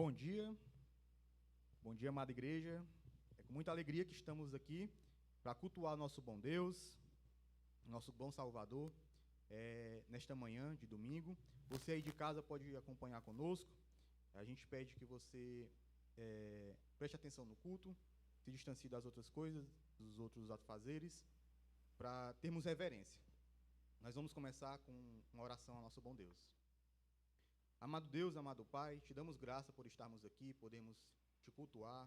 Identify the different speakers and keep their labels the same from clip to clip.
Speaker 1: Bom dia, amada igreja. É com muita alegria que estamos aqui para cultuar nosso bom Deus, nosso bom Salvador, nesta manhã de domingo. Você aí de casa pode acompanhar conosco. A gente pede que você preste atenção no culto, se distancie das outras coisas, dos outros afazeres, para termos reverência. Nós vamos começar com uma oração ao nosso bom Deus. Amado Deus, amado Pai, te damos graça por estarmos aqui, podemos te cultuar,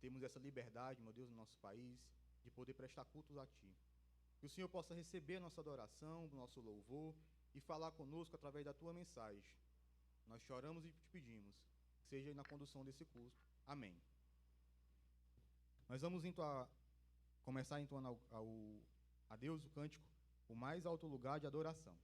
Speaker 1: temos essa liberdade, meu Deus, no nosso país, de poder prestar cultos a Ti. Que o Senhor possa receber a nossa adoração, o nosso louvor e falar conosco através da Tua mensagem. Nós choramos e te pedimos, que seja na condução desse culto. Amém. Nós vamos começar entoando a Deus o cântico, o mais alto lugar de adoração.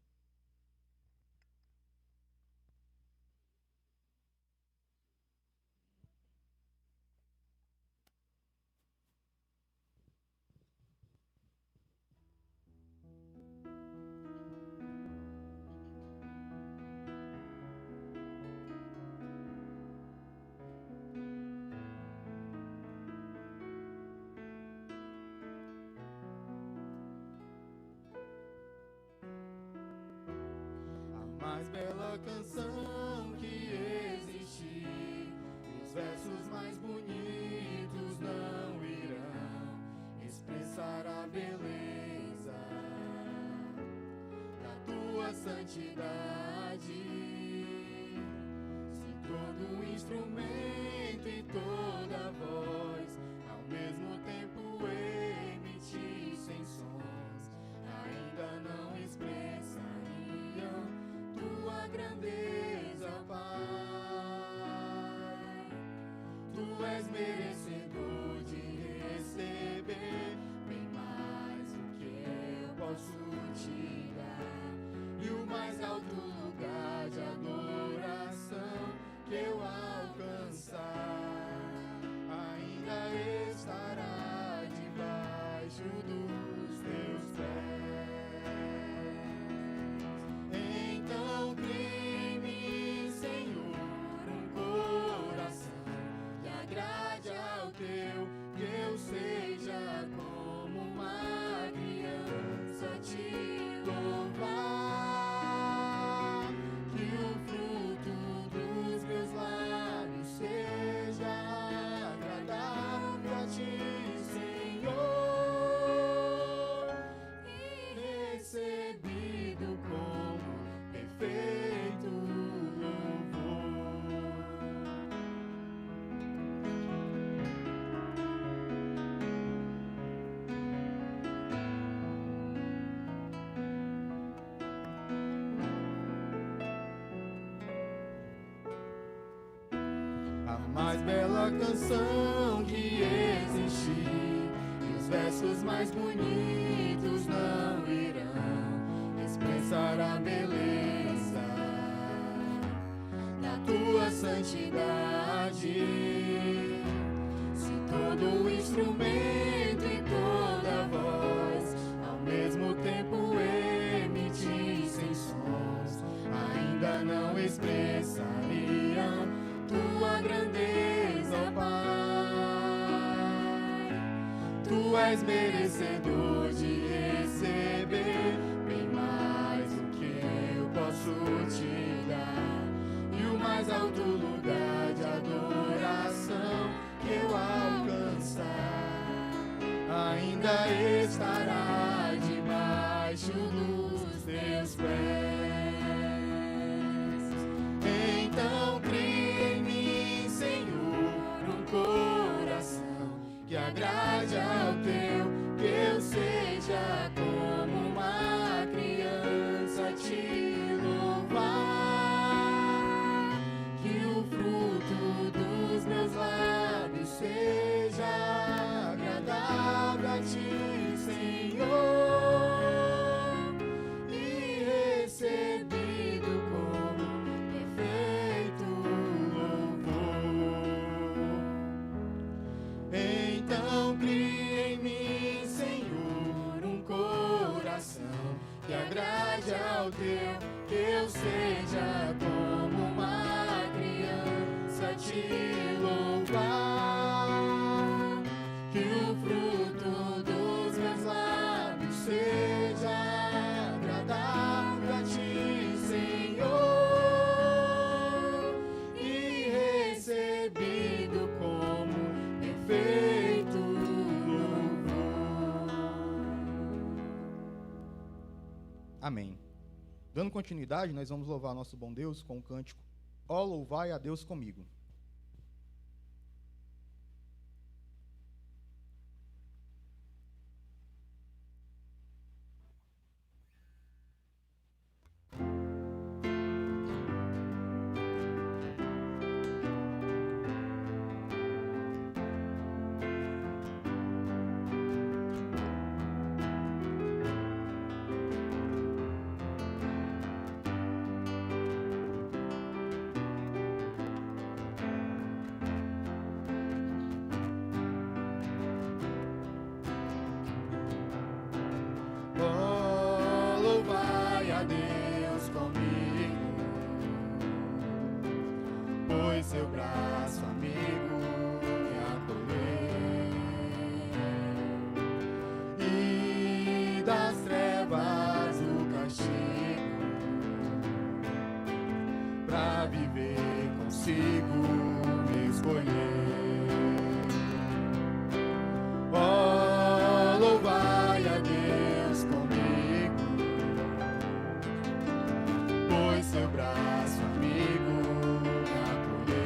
Speaker 2: Mais bela canção que existe, os versos mais bonitos não irão expressar a beleza da tua santidade. Se todo instrumento e toda voz ao mesmo tempo emitissem sons, ainda não expressariam tua grandeza, Pai. Tu és merecedor de receber bem mais do que eu posso te dar, e o mais alto lugar de adoração que eu alcançar ainda estará debaixo dos teus pés. Seja como uma criança te louvar, que o fruto dos meus lábios seja agradável a ti, Senhor, e recebido como perfeito louvor. Mais bela canção que existe, e os versos mais bonitos não irão expressar a beleza da tua santidade. Se todo instrumento e toda voz ao mesmo tempo emitissem sons, ainda não expressariam tua grandeza, Pai. Tu és merecedor de receber bem mais do que eu posso te dar, e o mais alto lugar de adoração que eu alcançar ainda estará debaixo dos teus pés. Então coração que agrade ao teu, que eu seja como uma criança te louvar, que o fruto dos meus lábios seja agradável a ti, Senhor, te louvar, que o fruto dos meus lábios seja agradável a ti, Senhor, e recebido como perfeito louvor.
Speaker 1: Amém. Dando continuidade, nós vamos louvar nosso bom Deus com o cântico Ó louvai a Deus comigo.
Speaker 2: Oh, louvai a Deus comigo, pois seu braço amigo me acolheu, e das trevas o castigo, pra viver consigo me escolheu. Oh, louvai a Deus comigo, pois seu braço amigo me acolheu,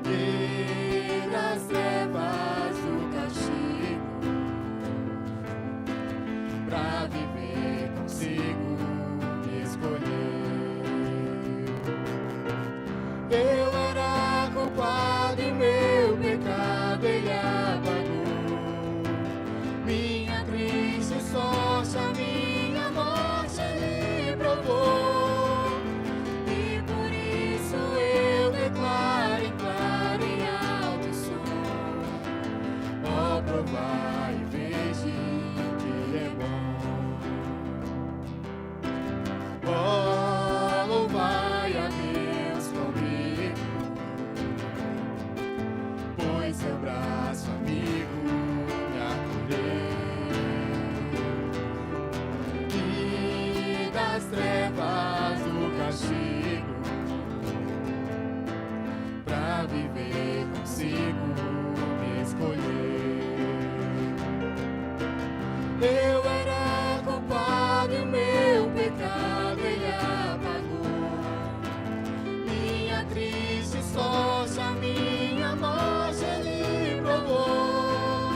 Speaker 2: e das trevas o castigo, pra viver consigo me escolheu. Eu era culpado e meu pecado ele apagou, minha triste sorte, a minha morte ele provou, e por isso eu declaro em claro e alto som: ó, provai e vede que ele é bom. Ó, louvai a Deus comigo, pois seu braço amigo me acolheu, e das trevas o castigo, pra viver consigo me escolheu. Eu era culpado e meu pecado ele apagou, minha triste sorte, a minha morte ele provou,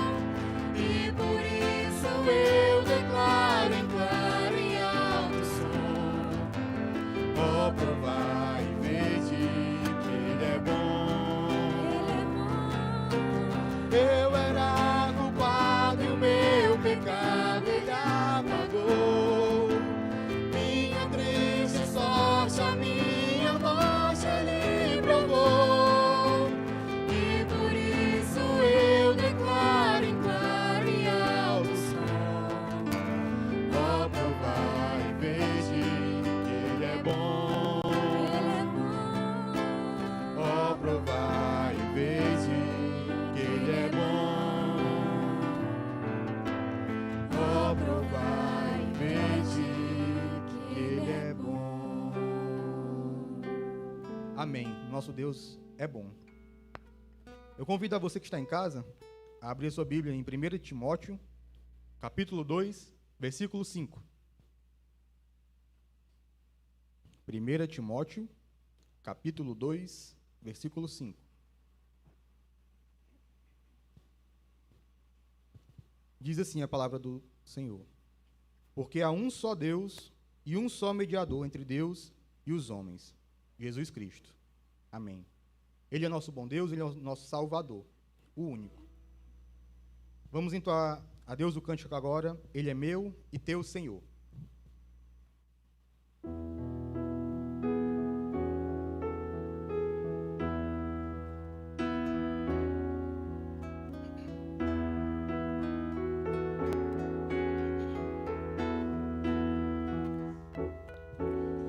Speaker 2: e por isso eu declaro em claro e alto som: ó, provai e vede que ele é bom. Eu era culpado e o meu pecado ele apagou, minha triste sorte, a minha morte ele provou, e por isso eu declaro em claro e alto som: ó, provai e vede que ele é bom. Ó, provai e vede que ele é bom. Ó, provai e vede que ele é bom.
Speaker 1: Amém. Nosso Deus é bom. Eu convido a você que está em casa a abrir sua Bíblia em 1 Timóteo, capítulo 2, versículo 5. 1 Timóteo, capítulo 2, versículo 5. Diz assim a palavra do Senhor: porque há um só Deus e um só mediador entre Deus e os homens, Jesus Cristo. Amém. Ele é nosso bom Deus, Ele é o nosso Salvador, o único. Vamos entoar a Deus o cântico agora: Ele é meu e teu Senhor.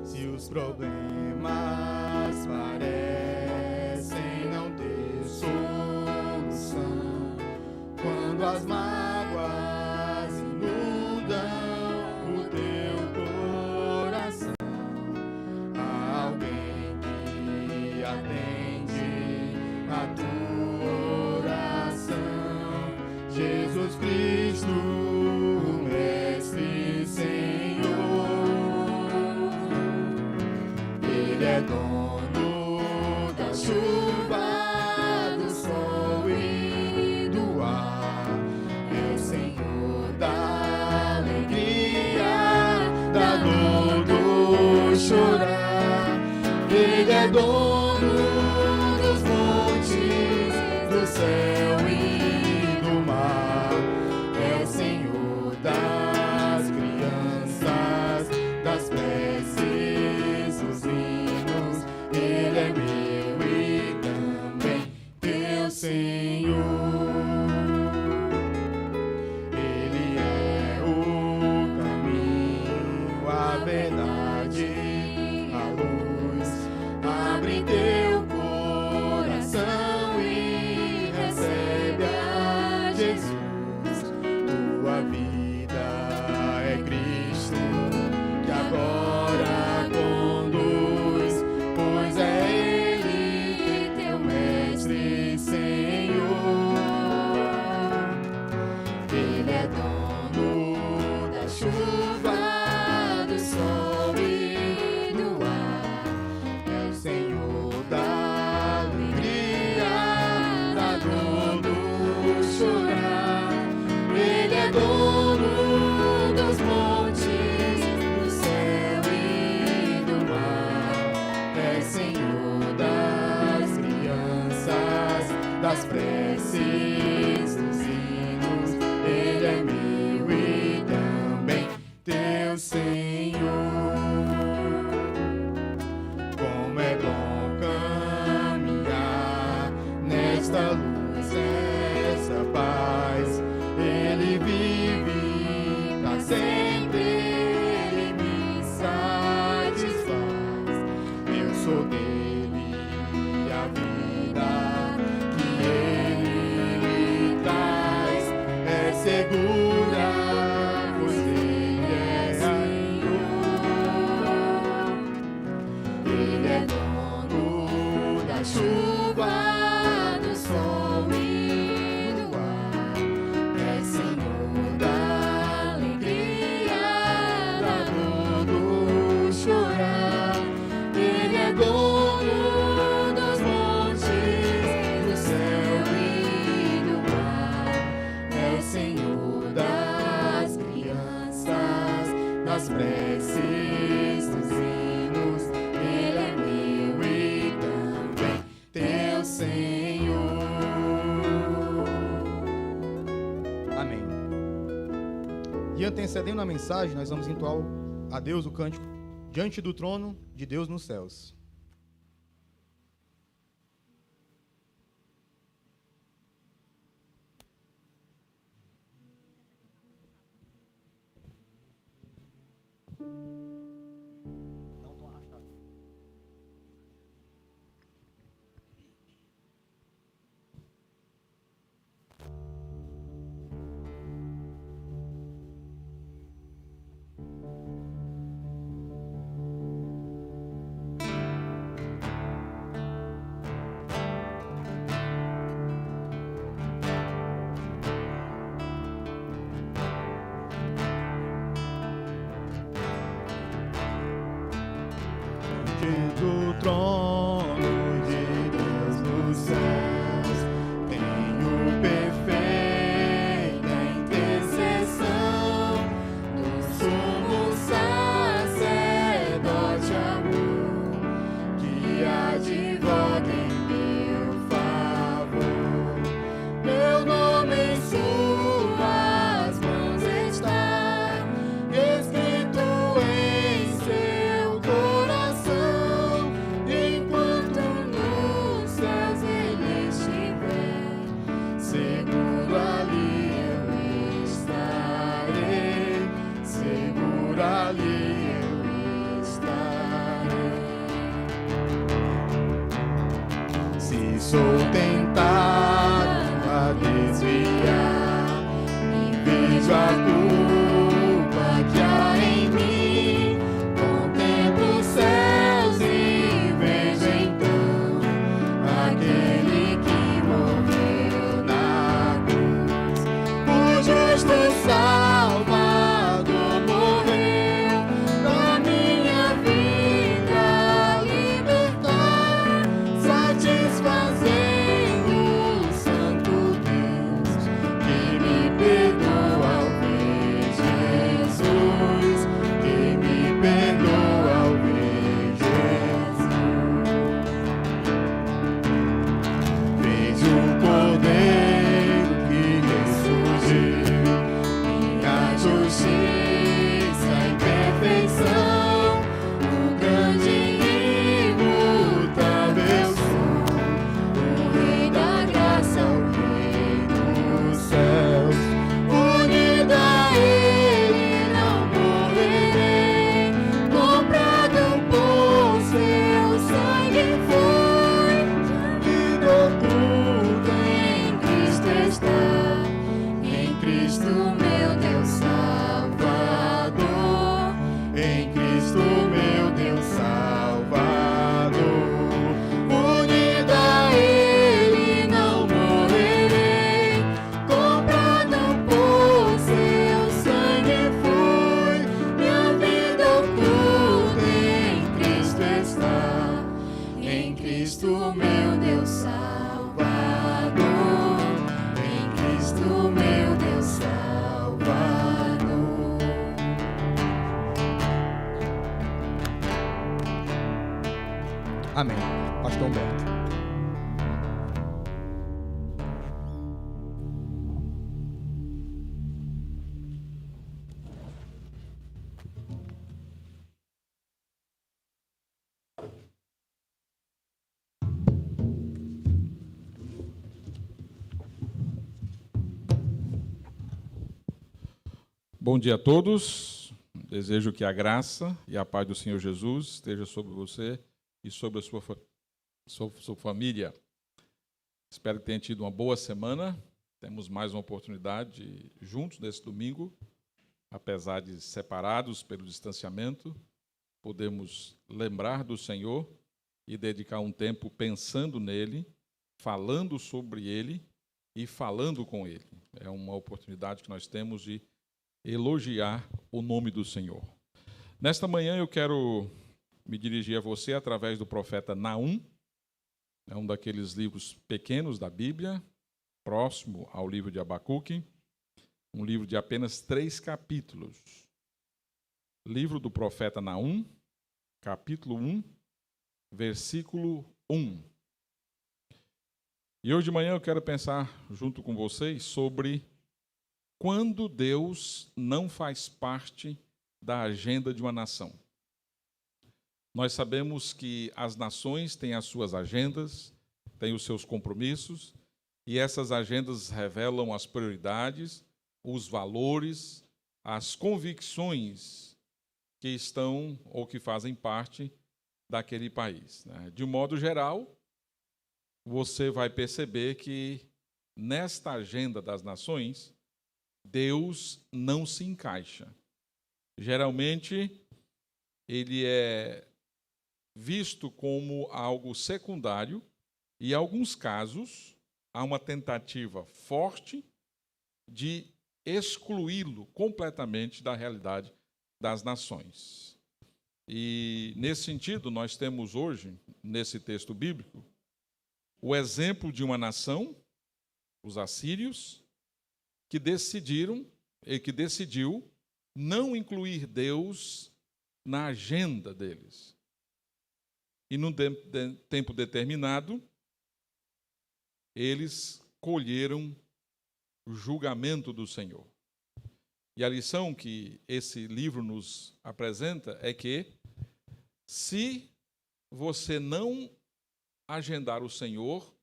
Speaker 2: Se os problemas
Speaker 1: As mágoas inundam o teu coração. Há alguém que atende a tua oração. Jesus Cristo, o Mestre e Senhor. Ele é dono da chuva, do sol e do ar. É o Senhor da alegria, da dor, do chorar. Ele é dono dos montes, do céu e do mar. É o Senhor das crianças, das preces, dos hinos. Ele é meu e também teu Senhor. Ele é o caminho, a verdade, a luz. Abre teu coração e recebe a Jesus. Tua vida é Cristo que agora conduz, pois é Ele teu Mestre e Senhor. Ele é dono da chuva, do sol e do ar. É o Senhor da alegria, da dor, do chorar. Ele é dono dos montes, do céu e do mar. É Senhor das crianças, das preces, dos hinos. Ele é meu e também teu Senhor. Como é bom caminhar nesta luz, nessa paz. Ele vive pra sempre, Ele me satisfaz. Eu sou dele, a vida que Ele me traz é segura, pois Ele é Senhor. Ele é dono da chuva, do sol e do ar. É Senhor da alegria, da dor, do chorar. Ele é dono dos montes, do céu e do mar. É o Senhor das crianças, das preces, dos hinos. Ele é meu e também teu Senhor. Amém. E antecedendo a mensagem, nós vamos entoar a Deus o cântico Diante do Trono de Deus nos Céus. Não tão arrastado. Do trono de Deus nos céus, tenho perfeita intercessão do sumo sacerdote amor, que advoga em meu favor. Meu nome em suas mãos está, escrito em seu coração. Enquanto nos céus ele estiver, seguro ali eu estarei, seguro ali eu estarei. Se sou tentado a desviar,
Speaker 2: a culpa que há em mim. Contemplo os céus e vejo então aquele que morreu na cruz. O justo Salvador morreu pra minha vida libertar, satisfazendo o Santo Deus que me perdoa ao ver Jesus, que me perdoa ao ver Jesus. Fez um cordeiro que ressurgiu, minha justiça e perfeição, o grande e imutável sou, o Rei da graça, o Rei dos céus. Unido a Ele não morrerei, comprado por seu sangue foi, vida oculta em Cristo está, em Cristo meu Deus Salvador, em Cristo meu Deus Salvador. Unido a Ele não morrerei, comprado por seu sangue foi, minha vida oculta em Cristo está, em Cristo meu Deus Salvador, em Cristo meu Deus Salvador.
Speaker 1: Amém. Pastor Humberto.
Speaker 3: Bom dia a todos. Desejo que a graça e a paz do Senhor Jesus esteja sobre você e sobre a sua família. Espero que tenha tido uma boa semana. Temos mais uma oportunidade juntos nesse domingo, apesar de separados pelo distanciamento, podemos lembrar do Senhor e dedicar um tempo pensando nele, falando sobre ele e falando com ele. É uma oportunidade que nós temos de elogiar o nome do Senhor. Nesta manhã eu quero me dirigir a você através do profeta Naum, é um daqueles livros pequenos da Bíblia, próximo ao livro de Abacuque, um livro de apenas 3 capítulos. Livro do profeta Naum, capítulo 1, versículo 1. E hoje de manhã eu quero pensar junto com vocês sobre quando Deus não faz parte da agenda de uma nação. Nós sabemos que as nações têm as suas agendas, têm os seus compromissos, e essas agendas revelam as prioridades, os valores, as convicções que estão ou que fazem parte daquele país. De um modo geral, você vai perceber que nesta agenda das nações, Deus não se encaixa. Geralmente, ele é visto como algo secundário e, em alguns casos, há uma tentativa forte de excluí-lo completamente da realidade das nações. E, nesse sentido, nós temos hoje, nesse texto bíblico, o exemplo de uma nação, os assírios, que decidiu não incluir Deus na agenda deles. E, num tempo determinado, eles colheram o julgamento do Senhor. E a lição que esse livro nos apresenta é que, se você não agendar o Senhor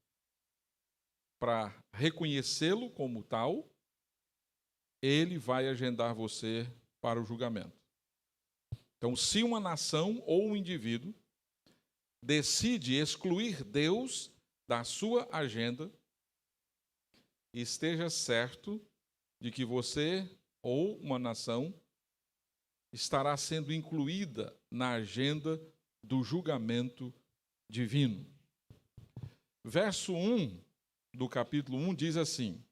Speaker 3: para reconhecê-lo como tal, ele vai agendar você para o julgamento. Então, se uma nação ou um indivíduo decide excluir Deus da sua agenda, esteja certo de que você ou uma nação, estará sendo incluída na agenda do julgamento divino. Verso 1 do capítulo 1 diz assim: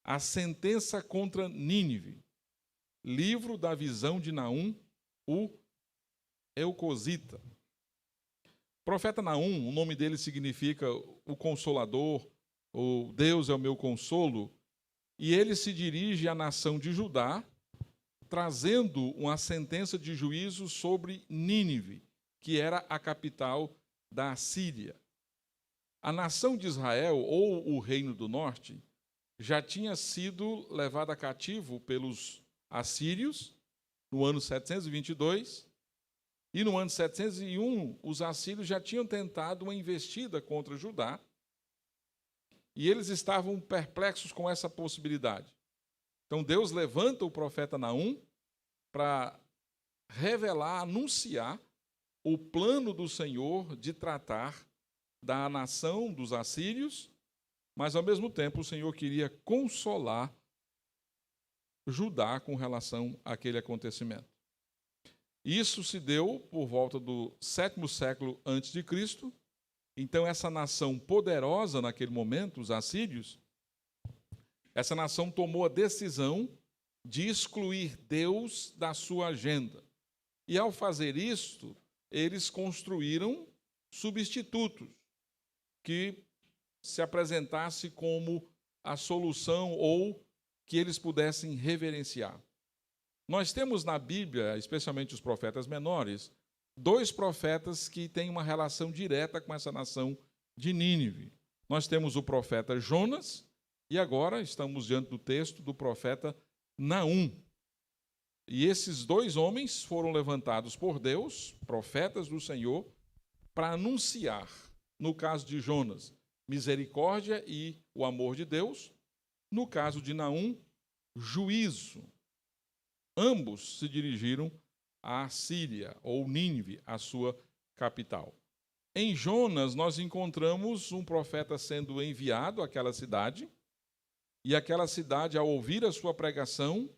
Speaker 3: a sentença contra Nínive, livro da visão de Naum, o Elcosita. O profeta Naum, o nome dele significa o Consolador, o Deus é o meu consolo, e ele se dirige à nação de Judá, trazendo uma sentença de juízo sobre Nínive, que era a capital da Assíria. A nação de Israel, ou o Reino do Norte, já tinha sido levada cativo pelos assírios no ano 722, e no ano 701 os assírios já tinham tentado uma investida contra Judá, e eles estavam perplexos com essa possibilidade. Então Deus levanta o profeta Naum para revelar, anunciar o plano do Senhor de tratar da nação dos assírios, mas ao mesmo tempo o Senhor queria consolar Judá com relação àquele acontecimento. Isso se deu por volta do 7º século antes de Cristo. Então essa nação poderosa naquele momento, os assírios, essa nação tomou a decisão de excluir Deus da sua agenda. E ao fazer isto, eles construíram substitutos que se apresentasse como a solução ou que eles pudessem reverenciar. Nós temos na Bíblia, especialmente os profetas menores, 2 profetas que têm uma relação direta com essa nação de Nínive. Nós temos o profeta Jonas e agora estamos diante do texto do profeta Naum. E esses 2 homens foram levantados por Deus, profetas do Senhor, para anunciar, no caso de Jonas, misericórdia e o amor de Deus, no caso de Naum, juízo. Ambos se dirigiram à Síria, ou Nínive, a sua capital. Em Jonas, nós encontramos um profeta sendo enviado àquela cidade, e aquela cidade, ao ouvir a sua pregação,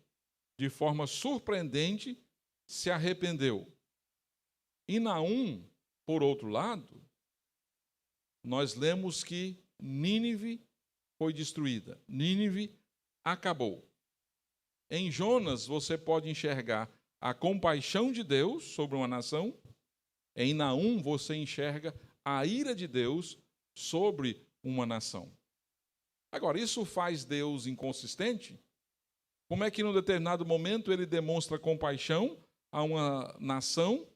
Speaker 3: de forma surpreendente, se arrependeu. E Naum, por outro lado, nós lemos que Nínive foi destruída. Nínive acabou. Em Jonas, você pode enxergar a compaixão de Deus sobre uma nação. Em Naum, você enxerga a ira de Deus sobre uma nação. Agora, isso faz Deus inconsistente? Como é que, num determinado momento, ele demonstra compaixão a uma nação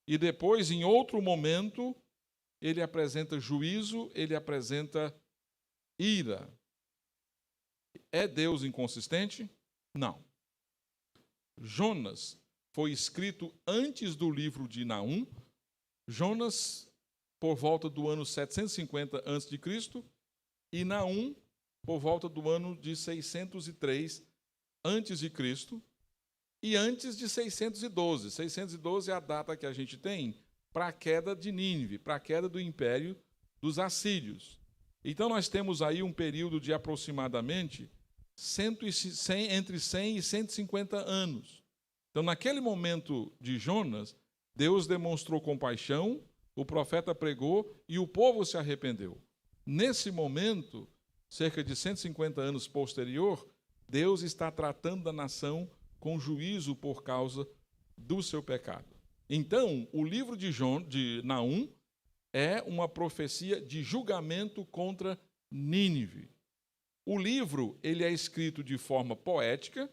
Speaker 3: e depois, em outro momento, ele apresenta juízo, ele apresenta ira? É Deus inconsistente? Não. Jonas foi escrito antes do livro de Naum. Jonas, por volta do ano 750 a.C., e Naum, por volta do ano de 603 a.C., e antes de 612. 612 é a data que a gente tem para a queda de Nínive, para a queda do império dos assírios. Então, nós temos aí um período de aproximadamente entre 100 e 150 anos. Então, naquele momento de Jonas, Deus demonstrou compaixão, o profeta pregou e o povo se arrependeu. Nesse momento, cerca de 150 anos posterior, Deus está tratando da nação com juízo por causa do seu pecado. Então, o livro de Naum é uma profecia de julgamento contra Nínive. O livro ele é escrito de forma poética,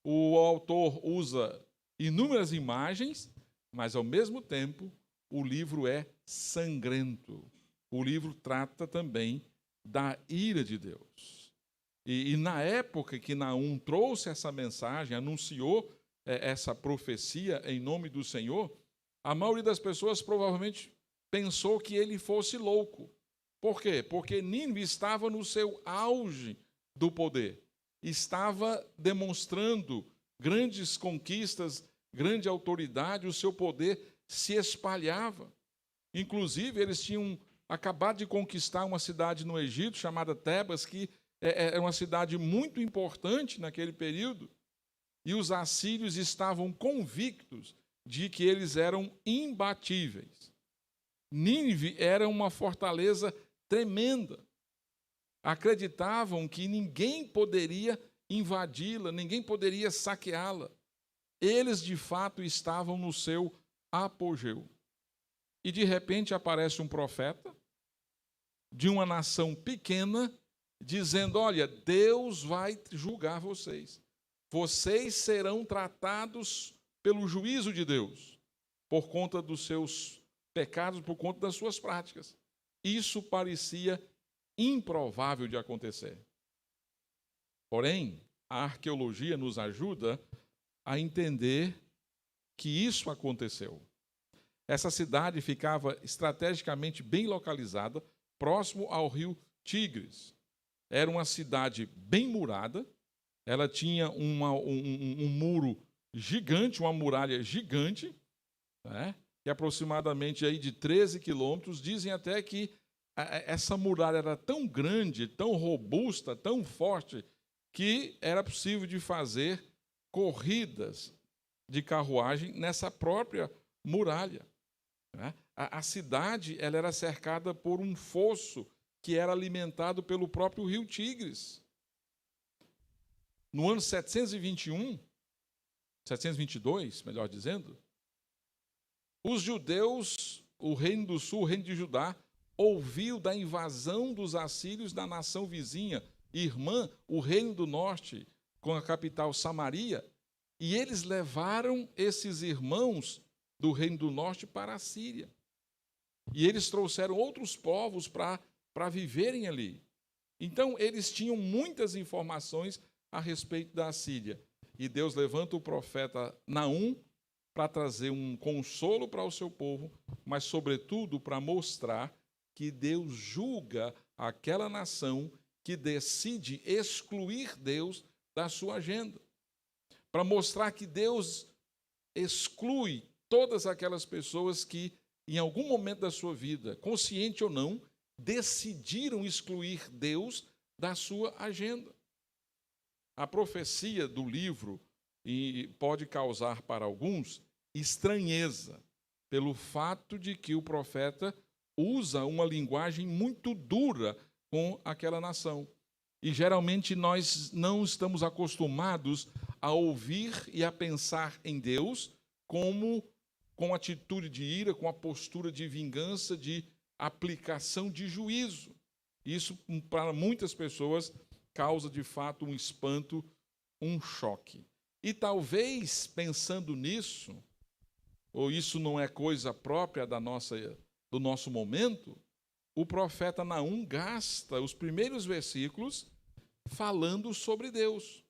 Speaker 3: o autor usa inúmeras imagens, mas, ao mesmo tempo, o livro é sangrento. O livro trata também da ira de Deus. E na época que Naum trouxe essa mensagem, anunciou essa profecia em nome do Senhor, a maioria das pessoas provavelmente pensou que ele fosse louco. Por quê? Porque Nínive estava no seu auge do poder. Estava demonstrando grandes conquistas, grande autoridade, o seu poder se espalhava. Inclusive, eles tinham acabado de conquistar uma cidade no Egito chamada Tebas, que é uma cidade muito importante naquele período. e os assírios estavam convictos de que eles eram imbatíveis. Nínive era uma fortaleza tremenda. Acreditavam que ninguém poderia invadi-la, ninguém poderia saqueá-la. Eles, de fato, estavam no seu apogeu. E, de repente, aparece um profeta de uma nação pequena, dizendo: olha, Deus vai julgar vocês. Vocês serão tratados pelo juízo de Deus, por conta dos seus pecados, por conta das suas práticas. Isso parecia improvável de acontecer. Porém, a arqueologia nos ajuda a entender que isso aconteceu. Essa cidade ficava estrategicamente bem localizada, próximo ao rio Tigres. Era uma cidade bem murada, ela tinha um muro gigante, uma muralha gigante, né, que aproximadamente aí de 13 quilômetros. Dizem até que essa muralha era tão grande, tão robusta, tão forte, que era possível de fazer corridas de carruagem nessa própria muralha. Né? A cidade ela era cercada por um fosso que era alimentado pelo próprio rio Tigres. No ano 722, melhor dizendo, os judeus, o reino do sul, o reino de Judá, ouviu da invasão dos assírios da nação vizinha, irmã, o reino do norte, com a capital Samaria, e eles levaram esses irmãos do reino do norte para a Síria. E eles trouxeram outros povos para viverem ali. Então, eles tinham muitas informações a respeito da Síria. E Deus levanta o profeta Naum para trazer um consolo para o seu povo, mas, sobretudo, para mostrar que Deus julga aquela nação que decide excluir Deus da sua agenda. Para mostrar que Deus exclui todas aquelas pessoas que, em algum momento da sua vida, consciente ou não, decidiram excluir Deus da sua agenda. A profecia do livro pode causar para alguns estranheza, pelo fato de que o profeta usa uma linguagem muito dura com aquela nação. E geralmente nós não estamos acostumados a ouvir e a pensar em Deus como com atitude de ira, com a postura de vingança, de aplicação de juízo. Isso, para muitas pessoas, causa de fato um espanto, um choque. E talvez, pensando nisso, ou isso não é coisa própria do nosso momento, o profeta Naum gasta os primeiros versículos falando sobre Deus,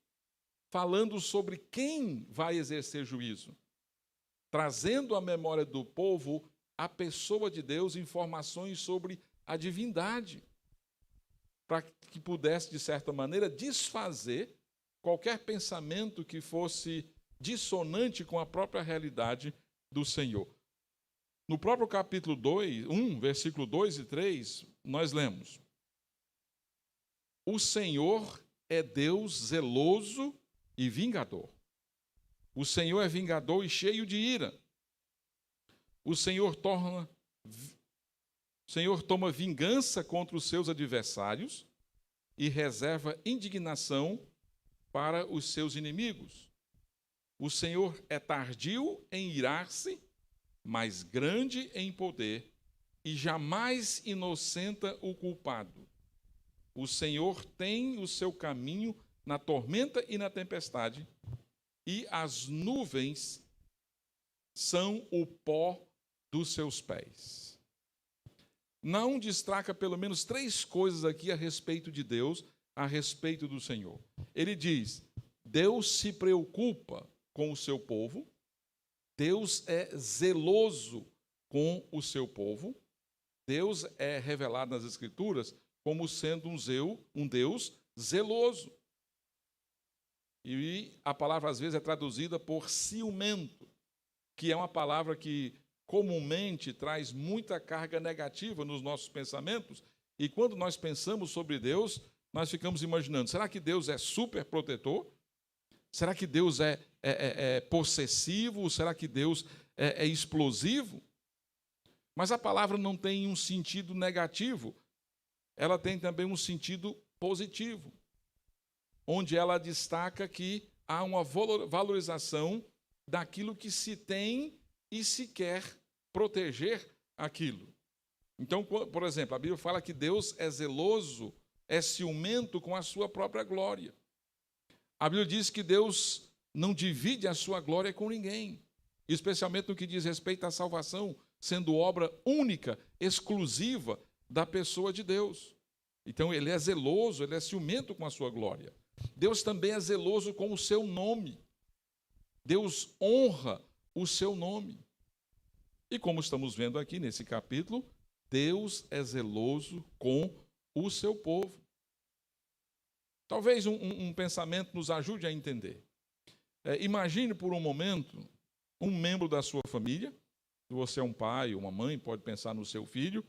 Speaker 3: falando sobre quem vai exercer juízo, trazendo à memória do povo a pessoa de Deus, informações sobre a divindade, para que pudesse, de certa maneira, desfazer qualquer pensamento que fosse dissonante com a própria realidade do Senhor. No próprio capítulo 1, versículo 2 e 3, nós lemos: o Senhor é Deus zeloso e vingador. O Senhor é vingador e cheio de ira. O Senhor toma vingança contra os seus adversários e reserva indignação para os seus inimigos. O Senhor é tardio em irar-se, mas grande em poder, e jamais inocenta o culpado. O Senhor tem o seu caminho na tormenta e na tempestade, e as nuvens são o pó dos seus pés. Naum destaca pelo menos 3 coisas aqui a respeito de Deus, a respeito do Senhor. Ele diz: Deus se preocupa com o seu povo, Deus é zeloso com o seu povo, Deus é revelado nas Escrituras como sendo um Deus zeloso. E a palavra, às vezes, é traduzida por ciumento, que é uma palavra que comumente traz muita carga negativa nos nossos pensamentos. E quando nós pensamos sobre Deus, nós ficamos imaginando: será que Deus é super protetor? Será que Deus é possessivo? Será que Deus é explosivo? Mas a palavra não tem um sentido negativo, ela tem também um sentido positivo, onde ela destaca que há uma valorização daquilo que se tem e se quer proteger aquilo. Então, por exemplo, a Bíblia fala que Deus é zeloso, é ciumento com a sua própria glória. A Bíblia diz que Deus não divide a sua glória com ninguém, especialmente no que diz respeito à salvação, sendo obra única, exclusiva da pessoa de Deus. Então, ele é zeloso, ele é ciumento com a sua glória. Deus também é zeloso com o seu nome. Deus honra o seu nome. E como estamos vendo aqui nesse capítulo, Deus é zeloso com o seu povo. Talvez um pensamento nos ajude a entender. Imagine por um momento um membro da sua família, se você é um pai ou uma mãe, pode pensar no seu filho,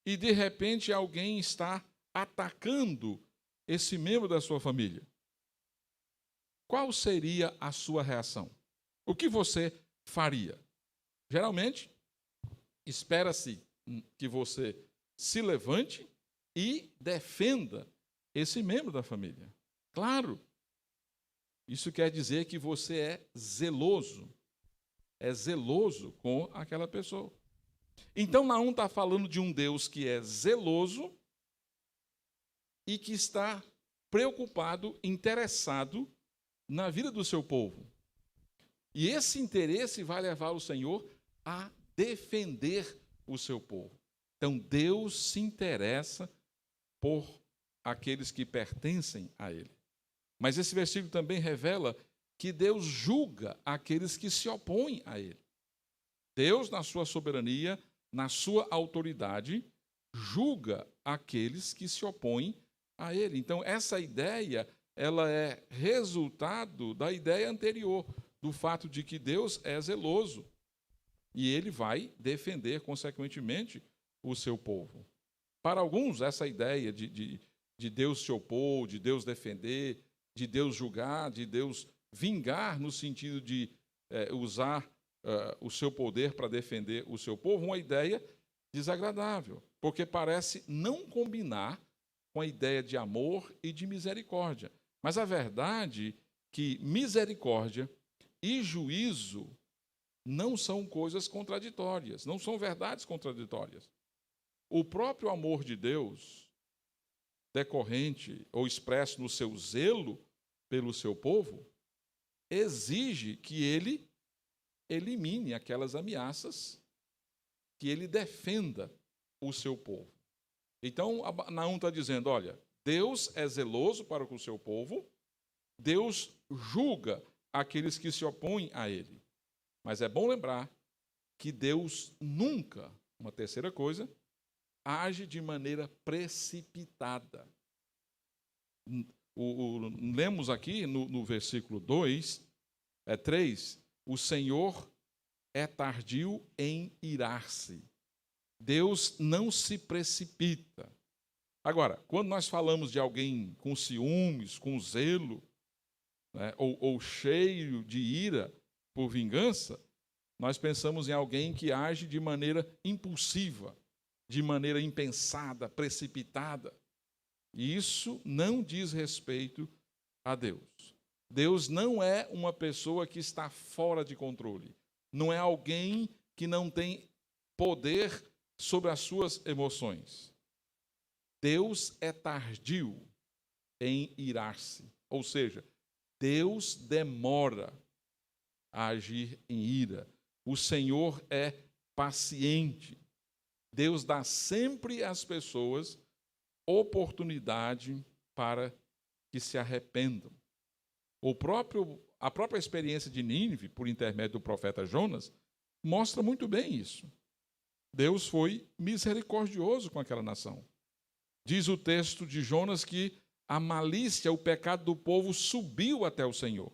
Speaker 3: e de repente alguém está atacando esse membro da sua família. Qual seria a sua reação? O que você faria? Geralmente, espera-se que você se levante e defenda esse membro da família. Claro, isso quer dizer que você é zeloso com aquela pessoa. Então, Naum está falando de um Deus que é zeloso e que está preocupado, interessado na vida do seu povo. E esse interesse vai levar o Senhor a defender o seu povo. Então, Deus se interessa por aqueles que pertencem a Ele. Mas esse versículo também revela que Deus julga aqueles que se opõem a Ele. Deus, na sua soberania, na sua autoridade, julga aqueles que se opõem a Ele. Então, essa ideia, ela é resultado da ideia anterior, do fato de que Deus é zeloso e Ele vai defender, consequentemente, o seu povo. Para alguns, essa ideia de Deus se opor, de Deus defender, de Deus julgar, de Deus vingar, no sentido de usar o seu poder para defender o seu povo, uma ideia desagradável, porque parece não combinar com a ideia de amor e de misericórdia. Mas a verdade é que misericórdia e juízo não são coisas contraditórias, não são verdades contraditórias. O próprio amor de Deus, decorrente ou expresso no seu zelo pelo seu povo, exige que ele elimine aquelas ameaças, que ele defenda o seu povo. Então, Naum está dizendo, olha, Deus é zeloso para com o seu povo, Deus julga aqueles que se opõem a ele. Mas é bom lembrar que Deus nunca, uma terceira coisa, age de maneira precipitada. Lemos aqui no versículo 3, o Senhor é tardio em irar-se. Deus não se precipita. Agora, quando nós falamos de alguém com ciúmes, com zelo, né, ou cheio de ira por vingança, nós pensamos em alguém que age de maneira impulsiva, de maneira impensada, precipitada. E isso não diz respeito a Deus. Deus não é uma pessoa que está fora de controle. Não é alguém que não tem poder sobre as suas emoções. Deus é tardio em irar-se. Ou seja, Deus demora a agir em ira. O Senhor é paciente. Deus dá sempre às pessoas oportunidade para que se arrependam. A própria experiência de Nínive, por intermédio do profeta Jonas, mostra muito bem isso. Deus foi misericordioso com aquela nação. Diz o texto de Jonas que a malícia, o pecado do povo subiu até o Senhor.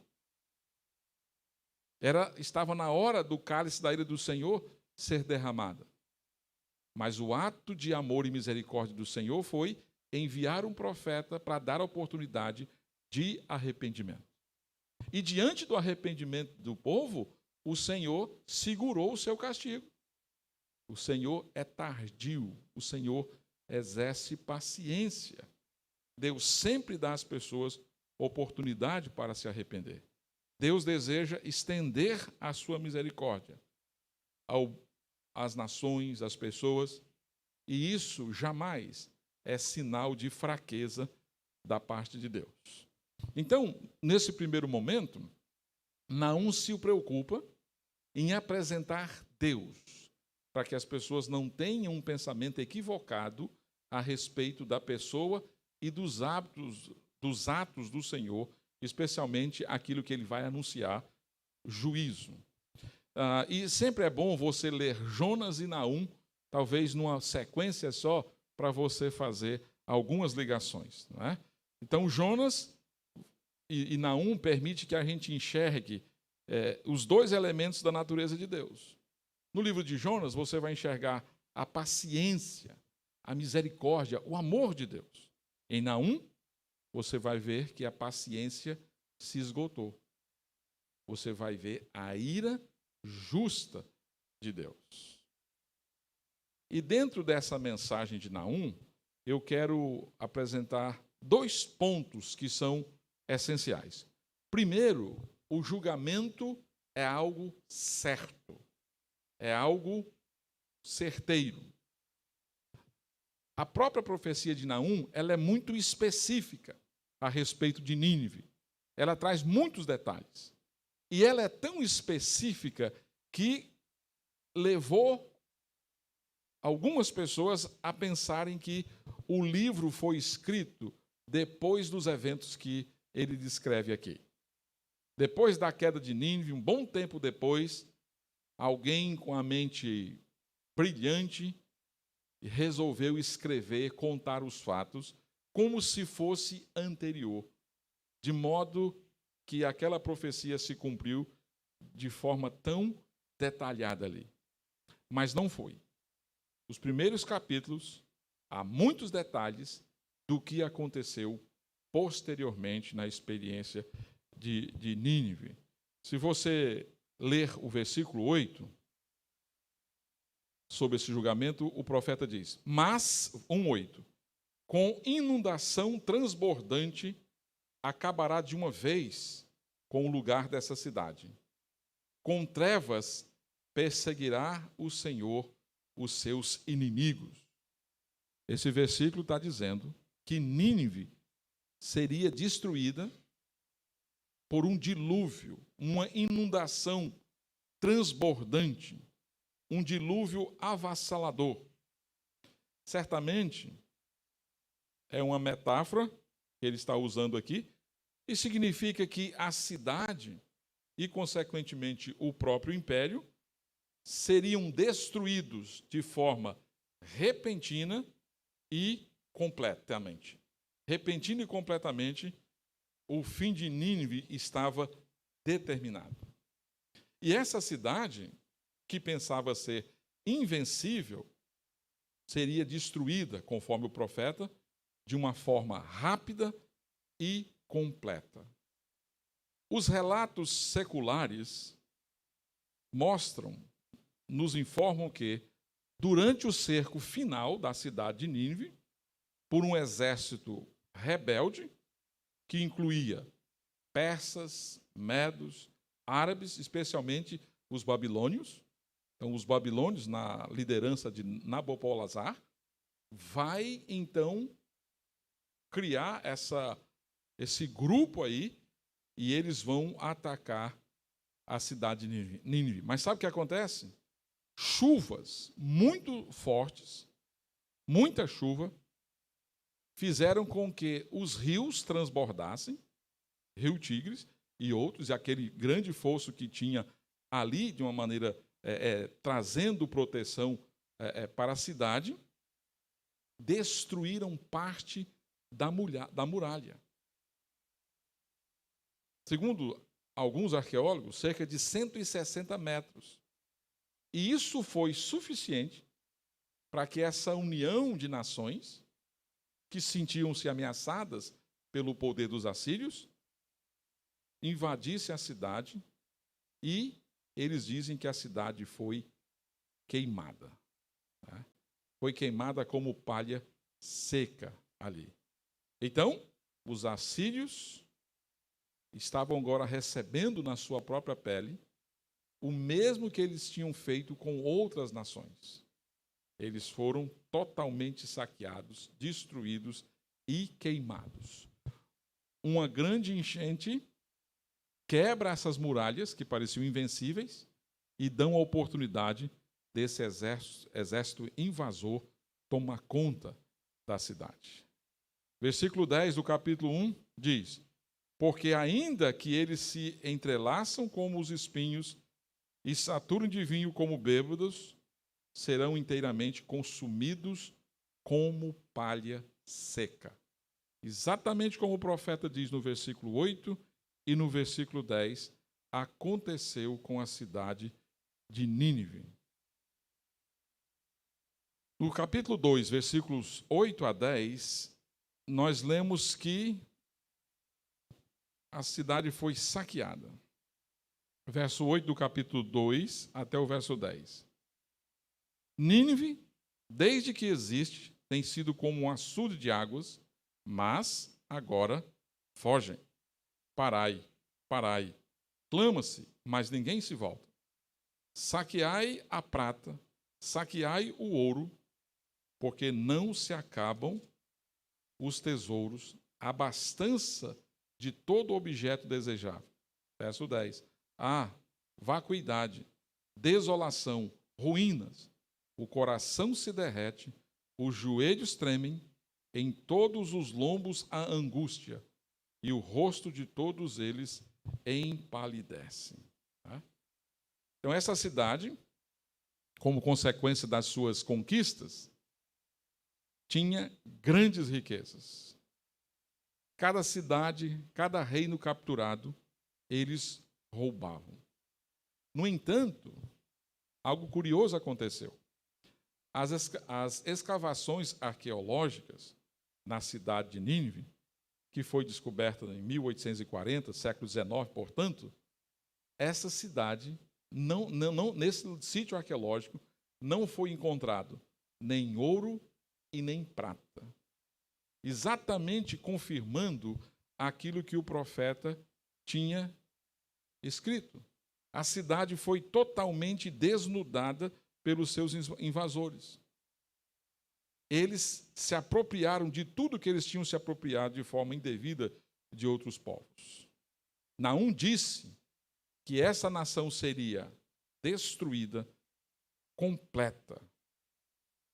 Speaker 3: Estava na hora do cálice da ira do Senhor ser derramada. Mas o ato de amor e misericórdia do Senhor foi enviar um profeta para dar a oportunidade de arrependimento. E diante do arrependimento do povo, o Senhor segurou o seu castigo. O Senhor é tardio, o Senhor exerce paciência. Deus sempre dá às pessoas oportunidade para se arrepender. Deus deseja estender a sua misericórdia às nações, às pessoas, e isso jamais é sinal de fraqueza da parte de Deus. Então, nesse primeiro momento, Naum se preocupa em apresentar Deus, para que as pessoas não tenham um pensamento equivocado a respeito da pessoa e dos atos do Senhor, especialmente aquilo que ele vai anunciar, juízo. E sempre é bom você ler Jonas e Naum, talvez numa sequência só, para você fazer algumas ligações. Não é? Então, Jonas e Naum permite que a gente enxergue os dois elementos da natureza de Deus. No livro de Jonas, você vai enxergar a paciência, a misericórdia, o amor de Deus. Em Naum, você vai ver que a paciência se esgotou. Você vai ver a ira justa de Deus. E dentro dessa mensagem de Naum, eu quero apresentar 2 pontos que são essenciais. Primeiro, o julgamento é algo certo, é algo certeiro. A própria profecia de Naum, ela é muito específica a respeito de Nínive. Ela traz muitos detalhes. E ela é tão específica que levou algumas pessoas a pensarem que o livro foi escrito depois dos eventos que ele descreve aqui. Depois da queda de Nínive, um bom tempo depois, alguém com a mente brilhante resolveu escrever, contar os fatos, como se fosse anterior, de modo que aquela profecia se cumpriu de forma tão detalhada ali. Mas não foi. Os primeiros capítulos, há muitos detalhes do que aconteceu posteriormente na experiência de Nínive. Se você ler o versículo 8, sobre esse julgamento, o profeta diz: mas, 1:8, com inundação transbordante acabará de uma vez com o lugar dessa cidade. Com trevas perseguirá o Senhor os seus inimigos. Esse versículo está dizendo que Nínive seria destruída por um dilúvio, uma inundação transbordante, um dilúvio avassalador. Certamente é uma metáfora que ele está usando aqui, e significa que a cidade e, consequentemente, o próprio império seriam destruídos de forma repentina e completamente. Repentina e completamente, o fim de Nínive estava determinado. E essa cidade, que pensava ser invencível, seria destruída, conforme o profeta, de uma forma rápida e completa. Os relatos seculares nos informam que, durante o cerco final da cidade de Nínive, por um exército rebelde, que incluía persas, medos, árabes, especialmente os babilônios. Então, os babilônios, na liderança de Nabopolassar, vai, então, criar esse grupo aí, e eles vão atacar a cidade de Nínive. Mas sabe o que acontece? Chuvas muito fortes, muita chuva, fizeram com que os rios transbordassem, Rio Tigres e outros, e aquele grande fosso que tinha ali, de uma maneira trazendo proteção para a cidade, destruíram parte da muralha. Segundo alguns arqueólogos, cerca de 160 metros. E isso foi suficiente para que essa união de nações, que sentiam-se ameaçadas pelo poder dos assírios, invadisse a cidade e eles dizem que a cidade foi queimada. Né? Foi queimada como palha seca ali. Então, os assírios estavam agora recebendo na sua própria pele o mesmo que eles tinham feito com outras nações. Eles foram totalmente saqueados, destruídos e queimados. Uma grande enchente quebra essas muralhas que pareciam invencíveis e dão a oportunidade desse exército invasor tomar conta da cidade. Versículo 10 do capítulo 1 diz: porque ainda que eles se entrelaçam como os espinhos e saturam de vinho como bêbados, serão inteiramente consumidos como palha seca. Exatamente como o profeta diz no versículo 8 e no versículo 10, aconteceu com a cidade de Nínive. No capítulo 2, versículos 8 a 10, nós lemos que a cidade foi saqueada. Verso 8 do capítulo 2 até o verso 10. Nínive, desde que existe, tem sido como um açude de águas, mas agora fogem. Parai, parai. Clama-se, mas ninguém se volta. Saqueai a prata, saqueai o ouro, porque não se acabam os tesouros, a abastança de todo objeto desejável. Verso 10. Ah, vacuidade, desolação, ruínas. O coração se derrete, os joelhos tremem, em todos os lombos a angústia, e o rosto de todos eles empalidece. Então, essa cidade, como consequência das suas conquistas, tinha grandes riquezas. Cada cidade, cada reino capturado, eles roubavam. No entanto, algo curioso aconteceu. As escavações arqueológicas na cidade de Nínive, que foi descoberta em 1840, século XIX, portanto, essa cidade, nesse sítio arqueológico, não foi encontrado nem ouro e nem prata. Exatamente confirmando aquilo que o profeta tinha escrito. A cidade foi totalmente desnudada pelos seus invasores. Eles se apropriaram de tudo que eles tinham se apropriado de forma indevida de outros povos. Naum disse que essa nação seria destruída, completa.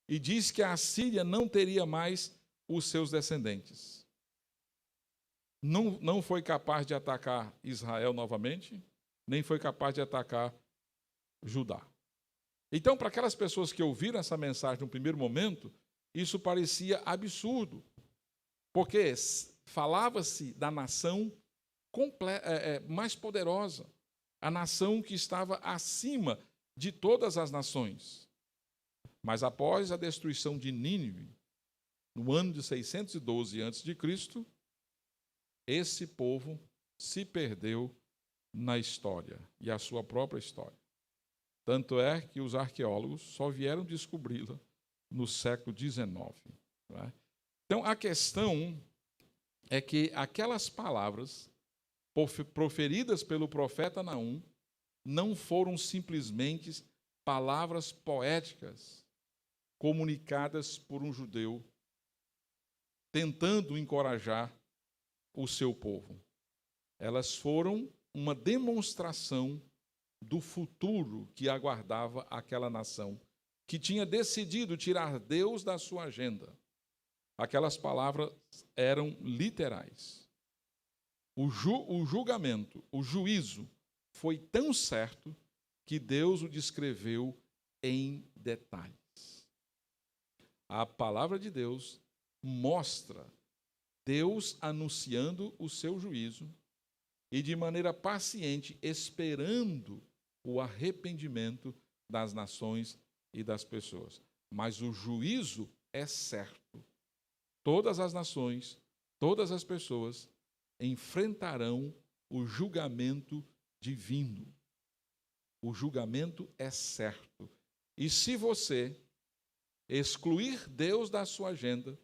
Speaker 3: E diz que a Assíria não teria mais os seus descendentes. Não foi capaz de atacar Israel novamente, nem foi capaz de atacar Judá. Então, para aquelas pessoas que ouviram essa mensagem no primeiro momento, isso parecia absurdo, porque falava-se da nação mais poderosa, a nação que estava acima de todas as nações. Mas após a destruição de Nínive, no ano de 612 a.C., esse povo se perdeu na história, e a sua própria história. Tanto é que os arqueólogos só vieram descobri-la no século XIX. Né? Então, a questão é que aquelas palavras proferidas pelo profeta Naum não foram simplesmente palavras poéticas comunicadas por um judeu tentando encorajar o seu povo. Elas foram uma demonstração do futuro que aguardava aquela nação, que tinha decidido tirar Deus da sua agenda. Aquelas palavras eram literais. O julgamento, o juízo, foi tão certo que Deus o descreveu em detalhes. A palavra de Deus mostra Deus anunciando o seu juízo e de maneira paciente esperando o arrependimento das nações e das pessoas. Mas o juízo é certo. Todas as nações, todas as pessoas enfrentarão o julgamento divino. O julgamento é certo. E se você excluir Deus da sua agenda,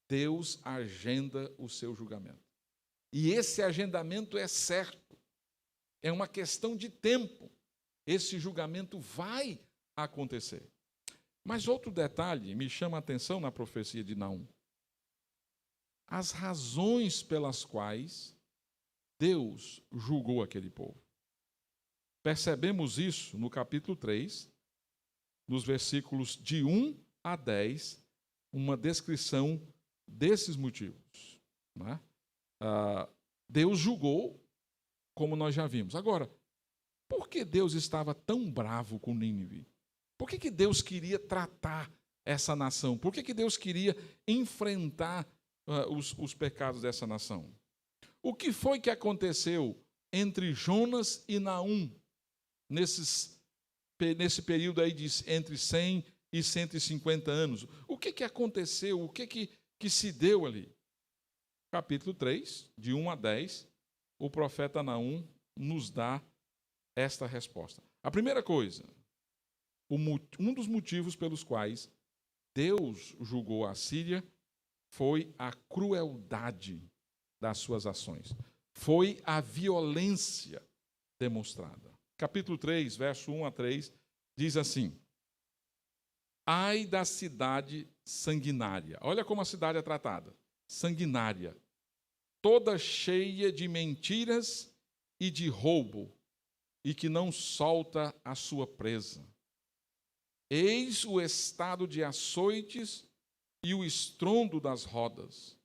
Speaker 3: Deus agenda o seu julgamento. E esse agendamento é certo. É uma questão de tempo. Esse julgamento vai acontecer. Mas outro detalhe me chama a atenção na profecia de Naum. As razões pelas quais Deus julgou aquele povo. Percebemos isso no capítulo 3, nos versículos de 1 a 10, uma descrição desses motivos. Né? Deus julgou, como nós já vimos. Agora, por que Deus estava tão bravo com Nínive? Por que Deus queria tratar essa nação? Por que Deus queria enfrentar os pecados dessa nação? O que foi que aconteceu entre Jonas e Naum, nesse período aí de entre 100 e 150 anos? O que aconteceu? O que se deu ali? Capítulo 3, de 1 a 10, o profeta Naum nos dá esta resposta. A primeira coisa, um dos motivos pelos quais Deus julgou a Síria foi a crueldade das suas ações. Foi a violência demonstrada. Capítulo 3, verso 1 a 3, diz assim: ai da cidade sanguinária. Olha como a cidade é tratada. Sanguinária. Toda cheia de mentiras e de roubo, e que não solta a sua presa. Eis o estado de açoites e o estrondo das rodas,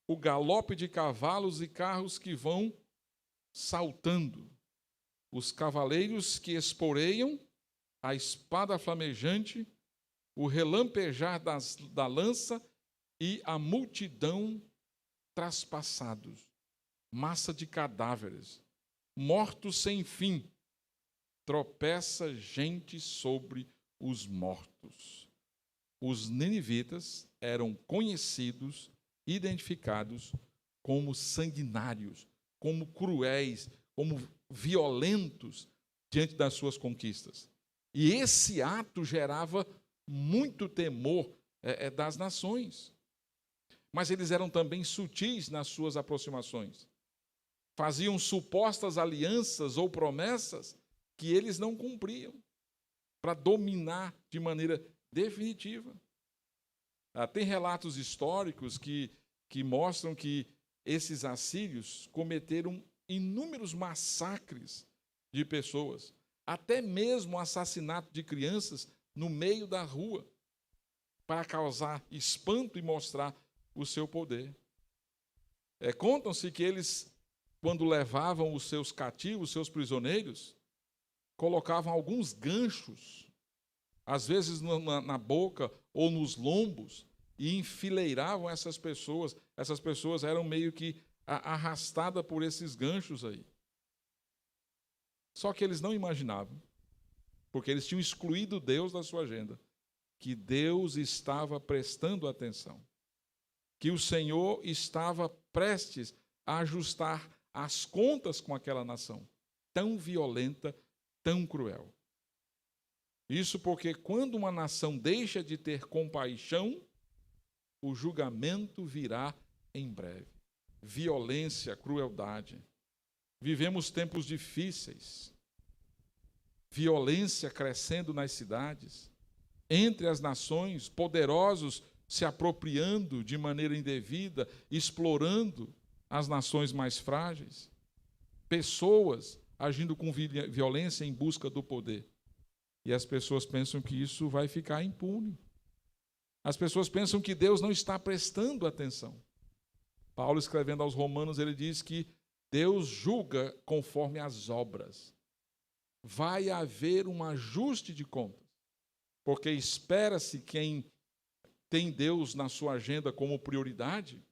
Speaker 3: o galope de cavalos e carros que vão saltando, os cavaleiros que esporeiam, a espada flamejante, o relampejar da lança e a multidão traspassados, massa de cadáveres, mortos sem fim, tropeça gente sobre os mortos. Os ninivitas eram conhecidos, identificados como sanguinários, como cruéis, como violentos diante das suas conquistas. E esse ato gerava muito temor das nações. Mas eles eram também sutis nas suas aproximações. Faziam supostas alianças ou promessas que eles não cumpriam, para dominar de maneira definitiva. Tem relatos históricos que mostram que esses assírios cometeram inúmeros massacres de pessoas, até mesmo o assassinato de crianças no meio da rua, para causar espanto e mostrar o seu poder. Contam-se que eles, quando levavam os seus cativos, os seus prisioneiros, colocavam alguns ganchos, às vezes na boca ou nos lombos, e enfileiravam essas pessoas. Essas pessoas eram meio que arrastadas por esses ganchos aí. Só que eles não imaginavam, porque eles tinham excluído Deus da sua agenda, que Deus estava prestando atenção, que o Senhor estava prestes a ajustar as contas com aquela nação, tão violenta, tão cruel. Isso porque quando uma nação deixa de ter compaixão, o julgamento virá em breve. Violência, crueldade. Vivemos tempos difíceis. Violência crescendo nas cidades. Entre as nações, poderosos se apropriando de maneira indevida, explorando as nações mais frágeis. Pessoas agindo com violência em busca do poder. E as pessoas pensam que isso vai ficar impune. As pessoas pensam que Deus não está prestando atenção. Paulo, escrevendo aos Romanos, ele diz que Deus julga conforme as obras. Vai haver um ajuste de contas, porque espera-se quem tem Deus na sua agenda como prioridade,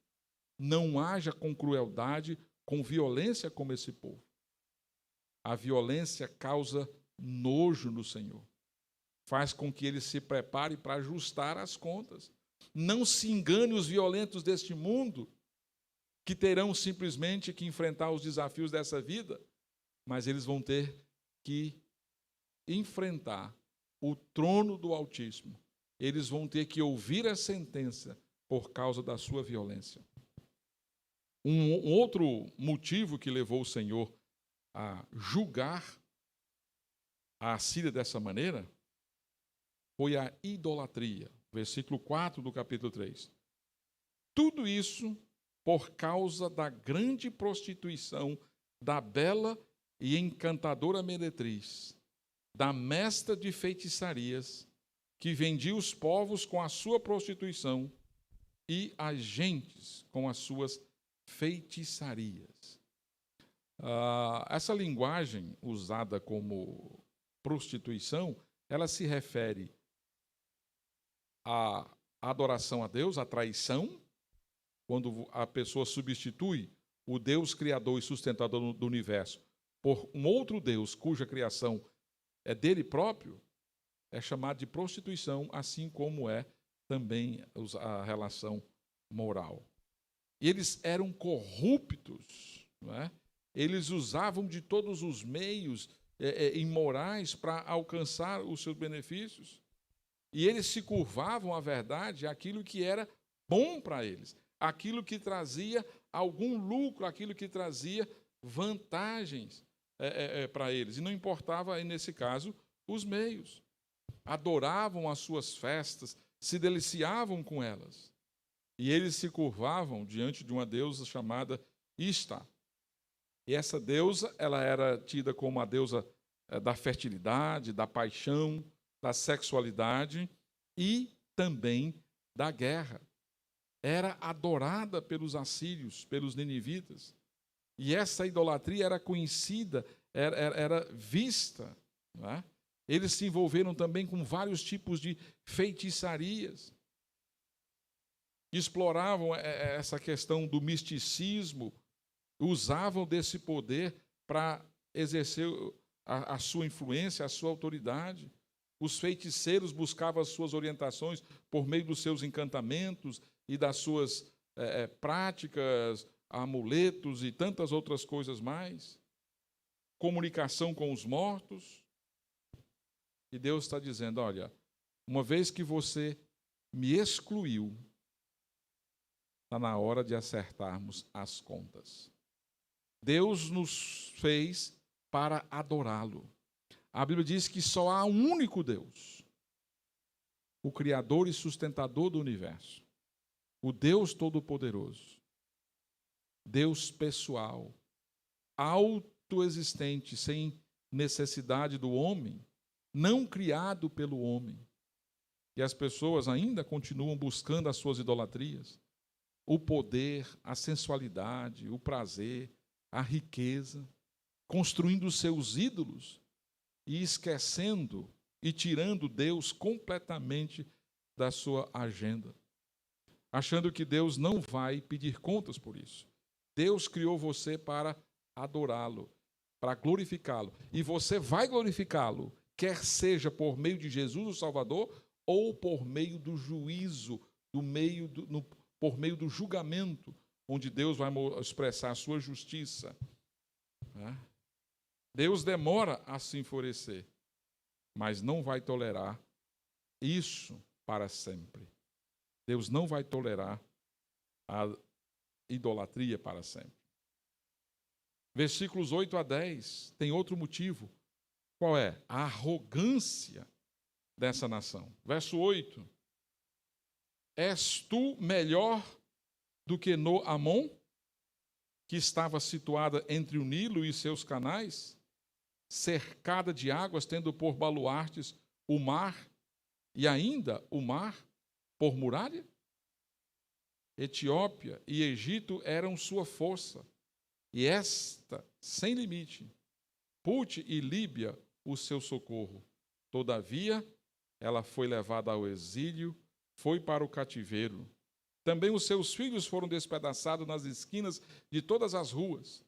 Speaker 3: não haja com crueldade, com violência como esse povo. A violência causa nojo no Senhor. Faz com que ele se prepare para ajustar as contas. Não se engane os violentos deste mundo, que terão simplesmente que enfrentar os desafios dessa vida, mas eles vão ter que enfrentar o trono do Altíssimo. Eles vão ter que ouvir a sentença por causa da sua violência. Um outro motivo que levou o Senhor a julgar a Assíria dessa maneira foi a idolatria. Versículo 4 do capítulo 3. Tudo isso por causa da grande prostituição da bela e encantadora meretriz, da mestra de feitiçarias, que vendia os povos com a sua prostituição e as gentes com as suas feitiçarias. Essa linguagem usada como prostituição, ela se refere à adoração a Deus, à traição, quando a pessoa substitui o Deus criador e sustentador do universo por um outro Deus cuja criação é dele próprio, é chamado de prostituição, assim como é também a relação moral. E eles eram corruptos, não é? Eles usavam de todos os meios imorais para alcançar os seus benefícios. E eles se curvavam, à verdade, aquilo que era bom para eles, aquilo que trazia algum lucro, aquilo que trazia vantagens para eles. E não importava, nesse caso, os meios. Adoravam as suas festas, se deliciavam com elas. E eles se curvavam diante de uma deusa chamada Ishtar. E essa deusa, ela era tida como a deusa da fertilidade, da paixão, da sexualidade e também da guerra. Era adorada pelos assírios, pelos ninivitas. E essa idolatria era conhecida, era vista. Não é? Eles se envolveram também com vários tipos de feitiçarias. Exploravam essa questão do misticismo, usavam desse poder para exercer a sua influência, a sua autoridade. Os feiticeiros buscavam as suas orientações por meio dos seus encantamentos e das suas práticas, amuletos e tantas outras coisas mais. Comunicação com os mortos. E Deus está dizendo, olha, uma vez que você me excluiu, está na hora de acertarmos as contas. Deus nos fez para adorá-lo. A Bíblia diz que só há um único Deus, o Criador e sustentador do universo, o Deus Todo-Poderoso, Deus pessoal, autoexistente, sem necessidade do homem, não criado pelo homem. E as pessoas ainda continuam buscando as suas idolatrias, o poder, a sensualidade, o prazer, a riqueza, construindo os seus ídolos e esquecendo e tirando Deus completamente da sua agenda, achando que Deus não vai pedir contas por isso. Deus criou você para adorá-lo, para glorificá-lo, e você vai glorificá-lo, quer seja por meio de Jesus, o Salvador, ou por meio do juízo, por meio do julgamento, onde Deus vai expressar a sua justiça. Deus demora a se enfurecer, mas não vai tolerar isso para sempre. Deus não vai tolerar a idolatria para sempre. Versículos 8 a 10 tem outro motivo. Qual é? A arrogância dessa nação. Verso 8. És tu melhor do que No-Amon, que estava situada entre o Nilo e seus canais, cercada de águas, tendo por baluartes o mar, e ainda o mar por muralha? Etiópia e Egito eram sua força, e esta sem limite. Pute e Líbia o seu socorro. Todavia, ela foi levada ao exílio, foi para o cativeiro. Também os seus filhos foram despedaçados nas esquinas de todas as ruas.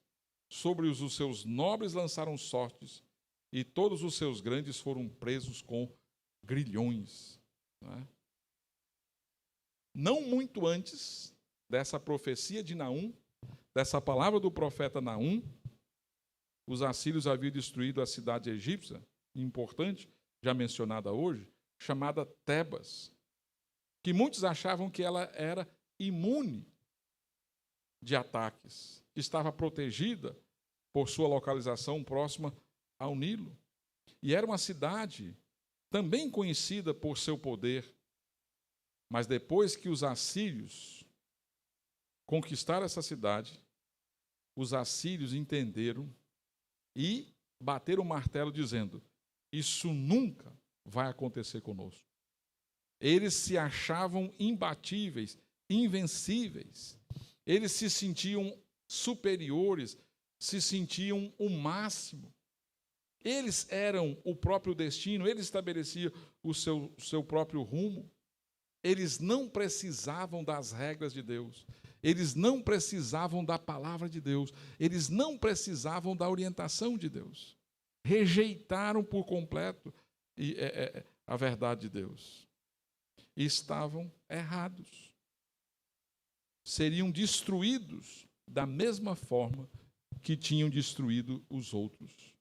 Speaker 3: Sobre os seus nobres lançaram sortes, e todos os seus grandes foram presos com grilhões. Não muito antes dessa profecia de Naum, dessa palavra do profeta Naum, os assírios haviam destruído a cidade egípcia, importante, já mencionada hoje, chamada Tebas, que muitos achavam que ela era imune de ataques, que estava protegida por sua localização próxima ao Nilo. E era uma cidade também conhecida por seu poder. Mas depois que os assírios conquistaram essa cidade, os assírios entenderam e bateram o martelo dizendo: isso nunca vai acontecer conosco. Eles se achavam imbatíveis, invencíveis. Eles se sentiam superiores, se sentiam o máximo. Eles eram o próprio destino, eles estabeleciam o seu próprio rumo. Eles não precisavam das regras de Deus. Eles não precisavam da palavra de Deus. Eles não precisavam da orientação de Deus. Rejeitaram por completo a verdade de Deus. E estavam errados. Seriam destruídos da mesma forma que tinham destruído os outros.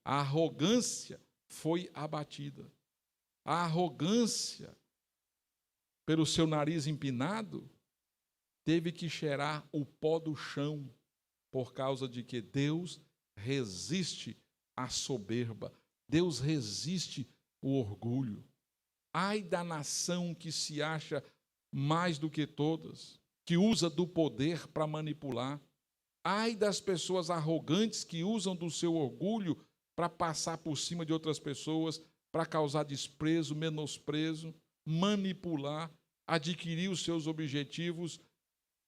Speaker 3: A arrogância foi abatida. A arrogância, pelo seu nariz empinado, teve que cheirar o pó do chão, por causa de que Deus resiste à soberba. Deus resiste ao orgulho. Ai da nação que se acha mais do que todas, que usa do poder para manipular. Ai das pessoas arrogantes que usam do seu orgulho para passar por cima de outras pessoas, para causar desprezo, menosprezo, manipular, adquirir os seus objetivos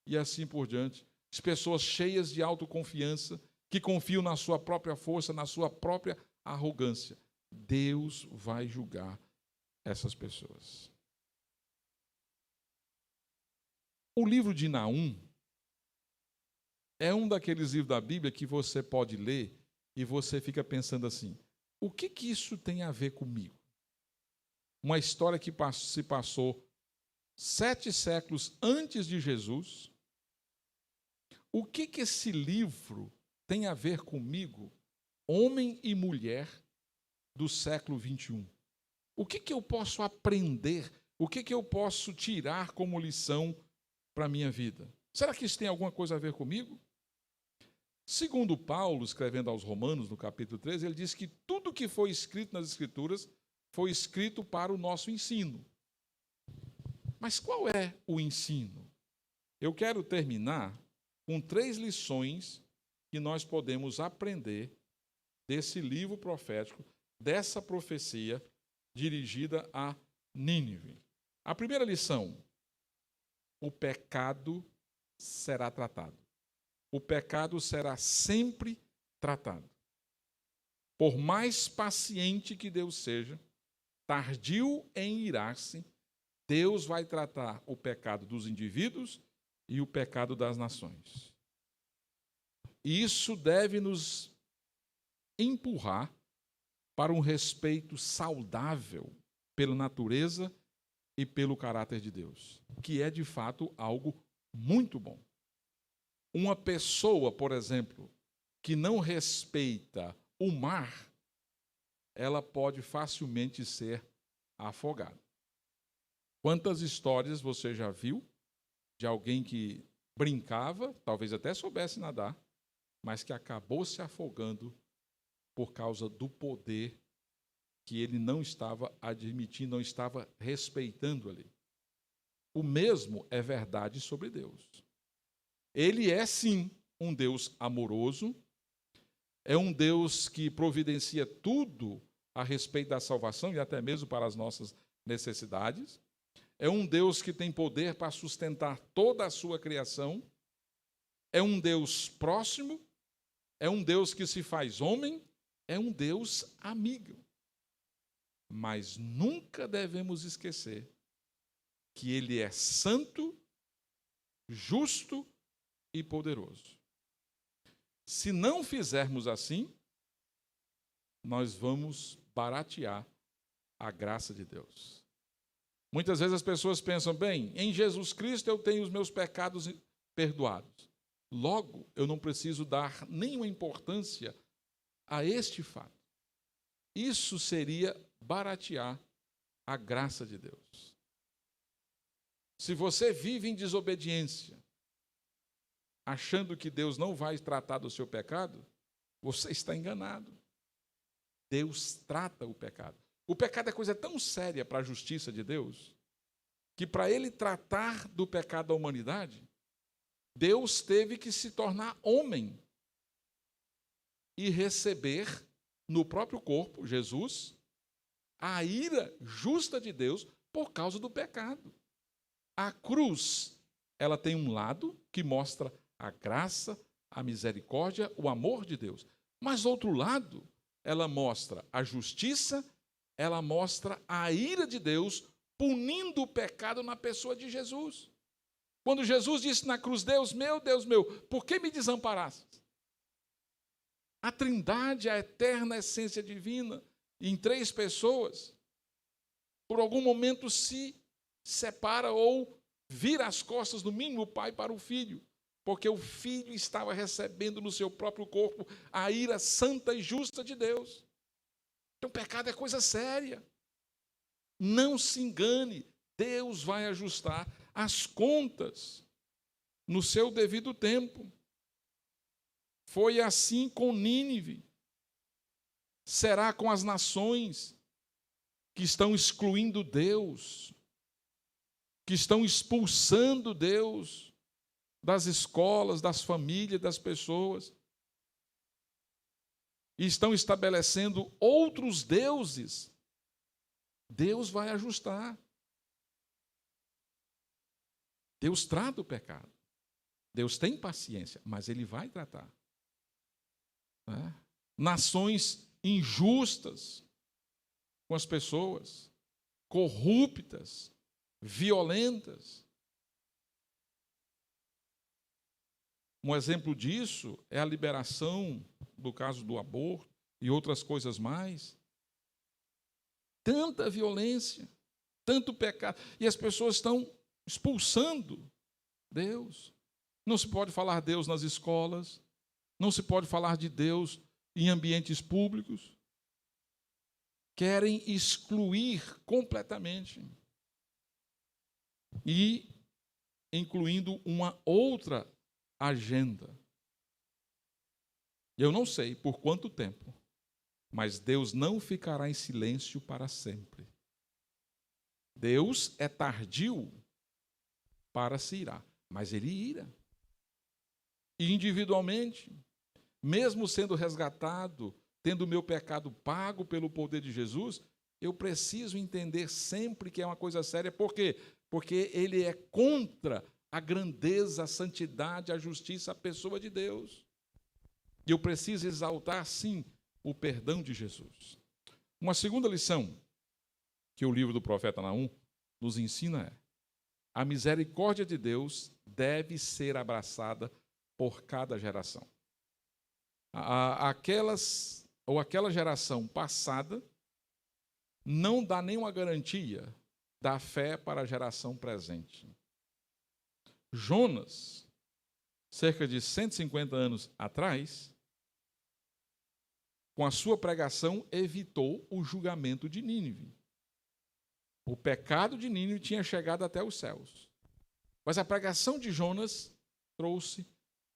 Speaker 3: e assim por diante. As pessoas cheias de autoconfiança, que confiam na sua própria força, na sua própria arrogância. Deus vai julgar essas pessoas. O livro de Naum é um daqueles livros da Bíblia que você pode ler e você fica pensando assim: o que isso tem a ver comigo? Uma história que se passou 7 séculos antes de Jesus. O que esse livro tem a ver comigo, homem e mulher do século 21? O que eu posso aprender? O que eu posso tirar como lição para a minha vida? Será que isso tem alguma coisa a ver comigo? Segundo Paulo, escrevendo aos Romanos, no capítulo 13, ele diz que tudo que foi escrito nas Escrituras foi escrito para o nosso ensino. Mas qual é o ensino? Eu quero terminar com 3 lições que nós podemos aprender desse livro profético, dessa profecia dirigida a Nínive. A primeira lição: o pecado será tratado. O pecado será sempre tratado. Por mais paciente que Deus seja, tardio em irar-se, Deus vai tratar o pecado dos indivíduos e o pecado das nações. E isso deve nos empurrar para um respeito saudável pela natureza e pelo caráter de Deus, que é, de fato, algo muito bom. Uma pessoa, por exemplo, que não respeita o mar, ela pode facilmente ser afogada. Quantas histórias você já viu de alguém que brincava, talvez até soubesse nadar, mas que acabou se afogando por causa do poder que ele não estava admitindo, não estava respeitando ali. O mesmo é verdade sobre Deus. Ele é, sim, um Deus amoroso, é um Deus que providencia tudo a respeito da salvação e até mesmo para as nossas necessidades. É um Deus que tem poder para sustentar toda a sua criação. É um Deus próximo, é um Deus que se faz homem, é um Deus amigo. Mas nunca devemos esquecer que Ele é santo, justo e poderoso. Se não fizermos assim, nós vamos baratear a graça de Deus. Muitas vezes as pessoas pensam: bem, em Jesus Cristo eu tenho os meus pecados perdoados. Logo, eu não preciso dar nenhuma importância a este fato. Isso seria baratear a graça de Deus. Se você vive em desobediência, achando que Deus não vai tratar do seu pecado, você está enganado. Deus trata o pecado. O pecado é coisa tão séria para a justiça de Deus, que para ele tratar do pecado da humanidade, Deus teve que se tornar homem e receber no próprio corpo, Jesus, a ira justa de Deus por causa do pecado. A cruz, ela tem um lado que mostra a graça, a misericórdia, o amor de Deus. Mas, outro lado, ela mostra a justiça, ela mostra a ira de Deus punindo o pecado na pessoa de Jesus. Quando Jesus disse na cruz, Deus meu, por que me desamparaste? A Trindade, a eterna essência divina, em 3 pessoas, por algum momento se separa ou vira as costas, no mínimo, o pai para o filho, porque o filho estava recebendo no seu próprio corpo a ira santa e justa de Deus. Então, pecado é coisa séria. Não se engane, Deus vai ajustar as contas no seu devido tempo. Foi assim com Nínive. Será com as nações que estão excluindo Deus, que estão expulsando Deus das escolas, das famílias, das pessoas, e estão estabelecendo outros deuses. Deus vai ajustar. Deus trata o pecado. Deus tem paciência, mas Ele vai tratar. Nações injustas com as pessoas, corruptas, violentas. Um exemplo disso é a liberação do caso do aborto e outras coisas mais. Tanta violência, tanto pecado, e as pessoas estão expulsando Deus. Não se pode falar Deus nas escolas, não se pode falar de Deus em ambientes públicos. Querem excluir completamente. E incluindo uma outra agenda. Eu não sei por quanto tempo, mas Deus não ficará em silêncio para sempre. Deus é tardio para se irar, mas Ele ira. E individualmente, mesmo sendo resgatado, tendo o meu pecado pago pelo poder de Jesus, eu preciso entender sempre que é uma coisa séria. Por quê? Porque Ele é contra a grandeza, a santidade, a justiça, a pessoa de Deus. E eu preciso exaltar, sim, o perdão de Jesus. Uma segunda lição que o livro do profeta Naum nos ensina é: a misericórdia de Deus deve ser abraçada por cada geração. Aquela geração passada não dá nenhuma garantia da fé para a geração presente. Jonas, cerca de 150 anos atrás, com a sua pregação, evitou o julgamento de Nínive. O pecado de Nínive tinha chegado até os céus. Mas a pregação de Jonas trouxe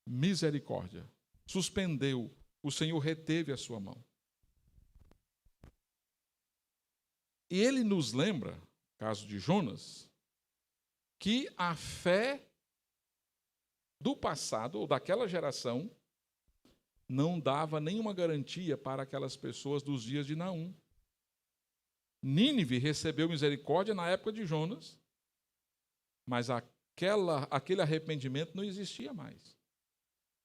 Speaker 3: misericórdia. Suspendeu. O Senhor reteve a sua mão. E ele nos lembra, caso de Jonas, que a fé do passado, ou daquela geração, não dava nenhuma garantia para aquelas pessoas dos dias de Naum. Nínive recebeu misericórdia na época de Jonas, mas aquele arrependimento não existia mais.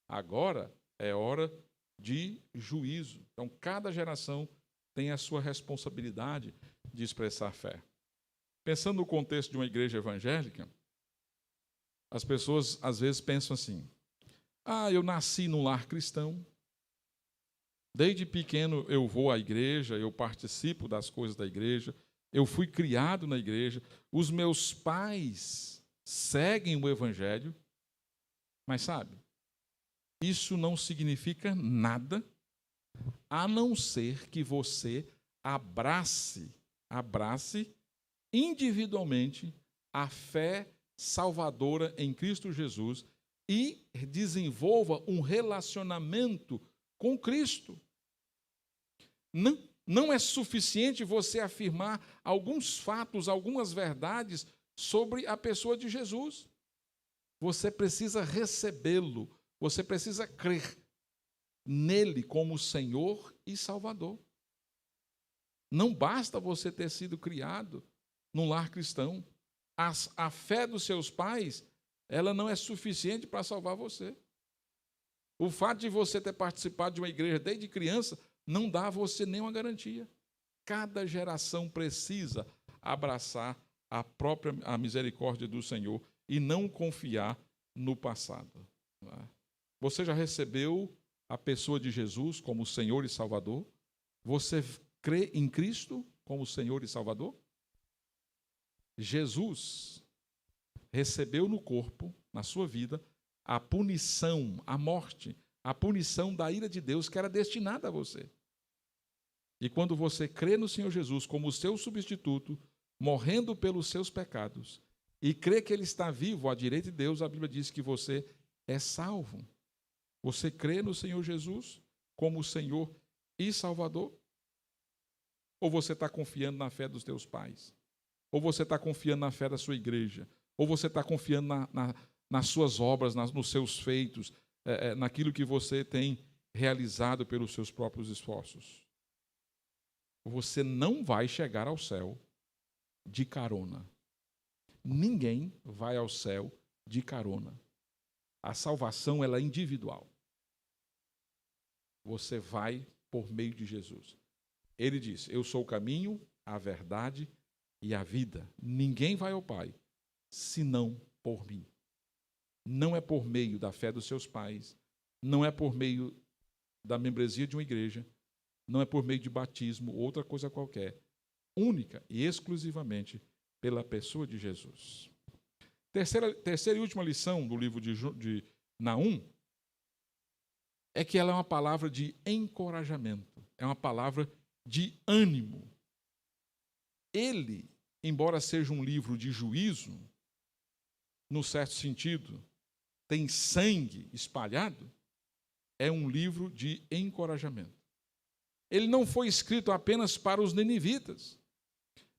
Speaker 3: Agora é hora de juízo. Então, cada geração tem a sua responsabilidade de expressar fé. Pensando no contexto de uma igreja evangélica, as pessoas às vezes pensam assim: eu nasci num lar cristão, desde pequeno eu vou à igreja, eu participo das coisas da igreja, eu fui criado na igreja, os meus pais seguem o evangelho, mas sabe, isso não significa nada, a não ser que você abrace individualmente a fé salvadora em Cristo Jesus e desenvolva um relacionamento com Cristo. Não é suficiente você afirmar alguns fatos, algumas verdades sobre a pessoa de Jesus. Você precisa recebê-lo, você precisa crer nele como Senhor e Salvador. Não basta você ter sido criado num lar cristão. A fé dos seus pais, ela não é suficiente para salvar você. O fato de você ter participado de uma igreja desde criança não dá a você nenhuma garantia. Cada geração precisa abraçar a misericórdia do Senhor e não confiar no passado. Você já recebeu a pessoa de Jesus como Senhor e Salvador? Você crê em Cristo como Senhor e Salvador? Jesus recebeu no corpo, na sua vida, a punição, a morte, a punição da ira de Deus que era destinada a você. E quando você crê no Senhor Jesus como seu substituto, morrendo pelos seus pecados, e crê que Ele está vivo à direita de Deus, a Bíblia diz que você é salvo. Você crê no Senhor Jesus como Senhor e Salvador? Ou você está confiando na fé dos teus pais? Ou você está confiando na fé da sua igreja? Ou você está confiando nas suas obras, nos seus feitos, naquilo que você tem realizado pelos seus próprios esforços? Você não vai chegar ao céu de carona. Ninguém vai ao céu de carona. A salvação, ela é individual. Você vai por meio de Jesus. Ele diz: eu sou o caminho, a verdade e a vida. Ninguém vai ao Pai, senão por mim. Não é por meio da fé dos seus pais, não é por meio da membresia de uma igreja, não é por meio de batismo, outra coisa qualquer. Única e exclusivamente pela pessoa de Jesus. Terceira e última lição do livro de Naum é que ela é uma palavra de encorajamento, é uma palavra de ânimo. Ele, embora seja um livro de juízo, no certo sentido, tem sangue espalhado, é um livro de encorajamento. Ele não foi escrito apenas para os ninivitas,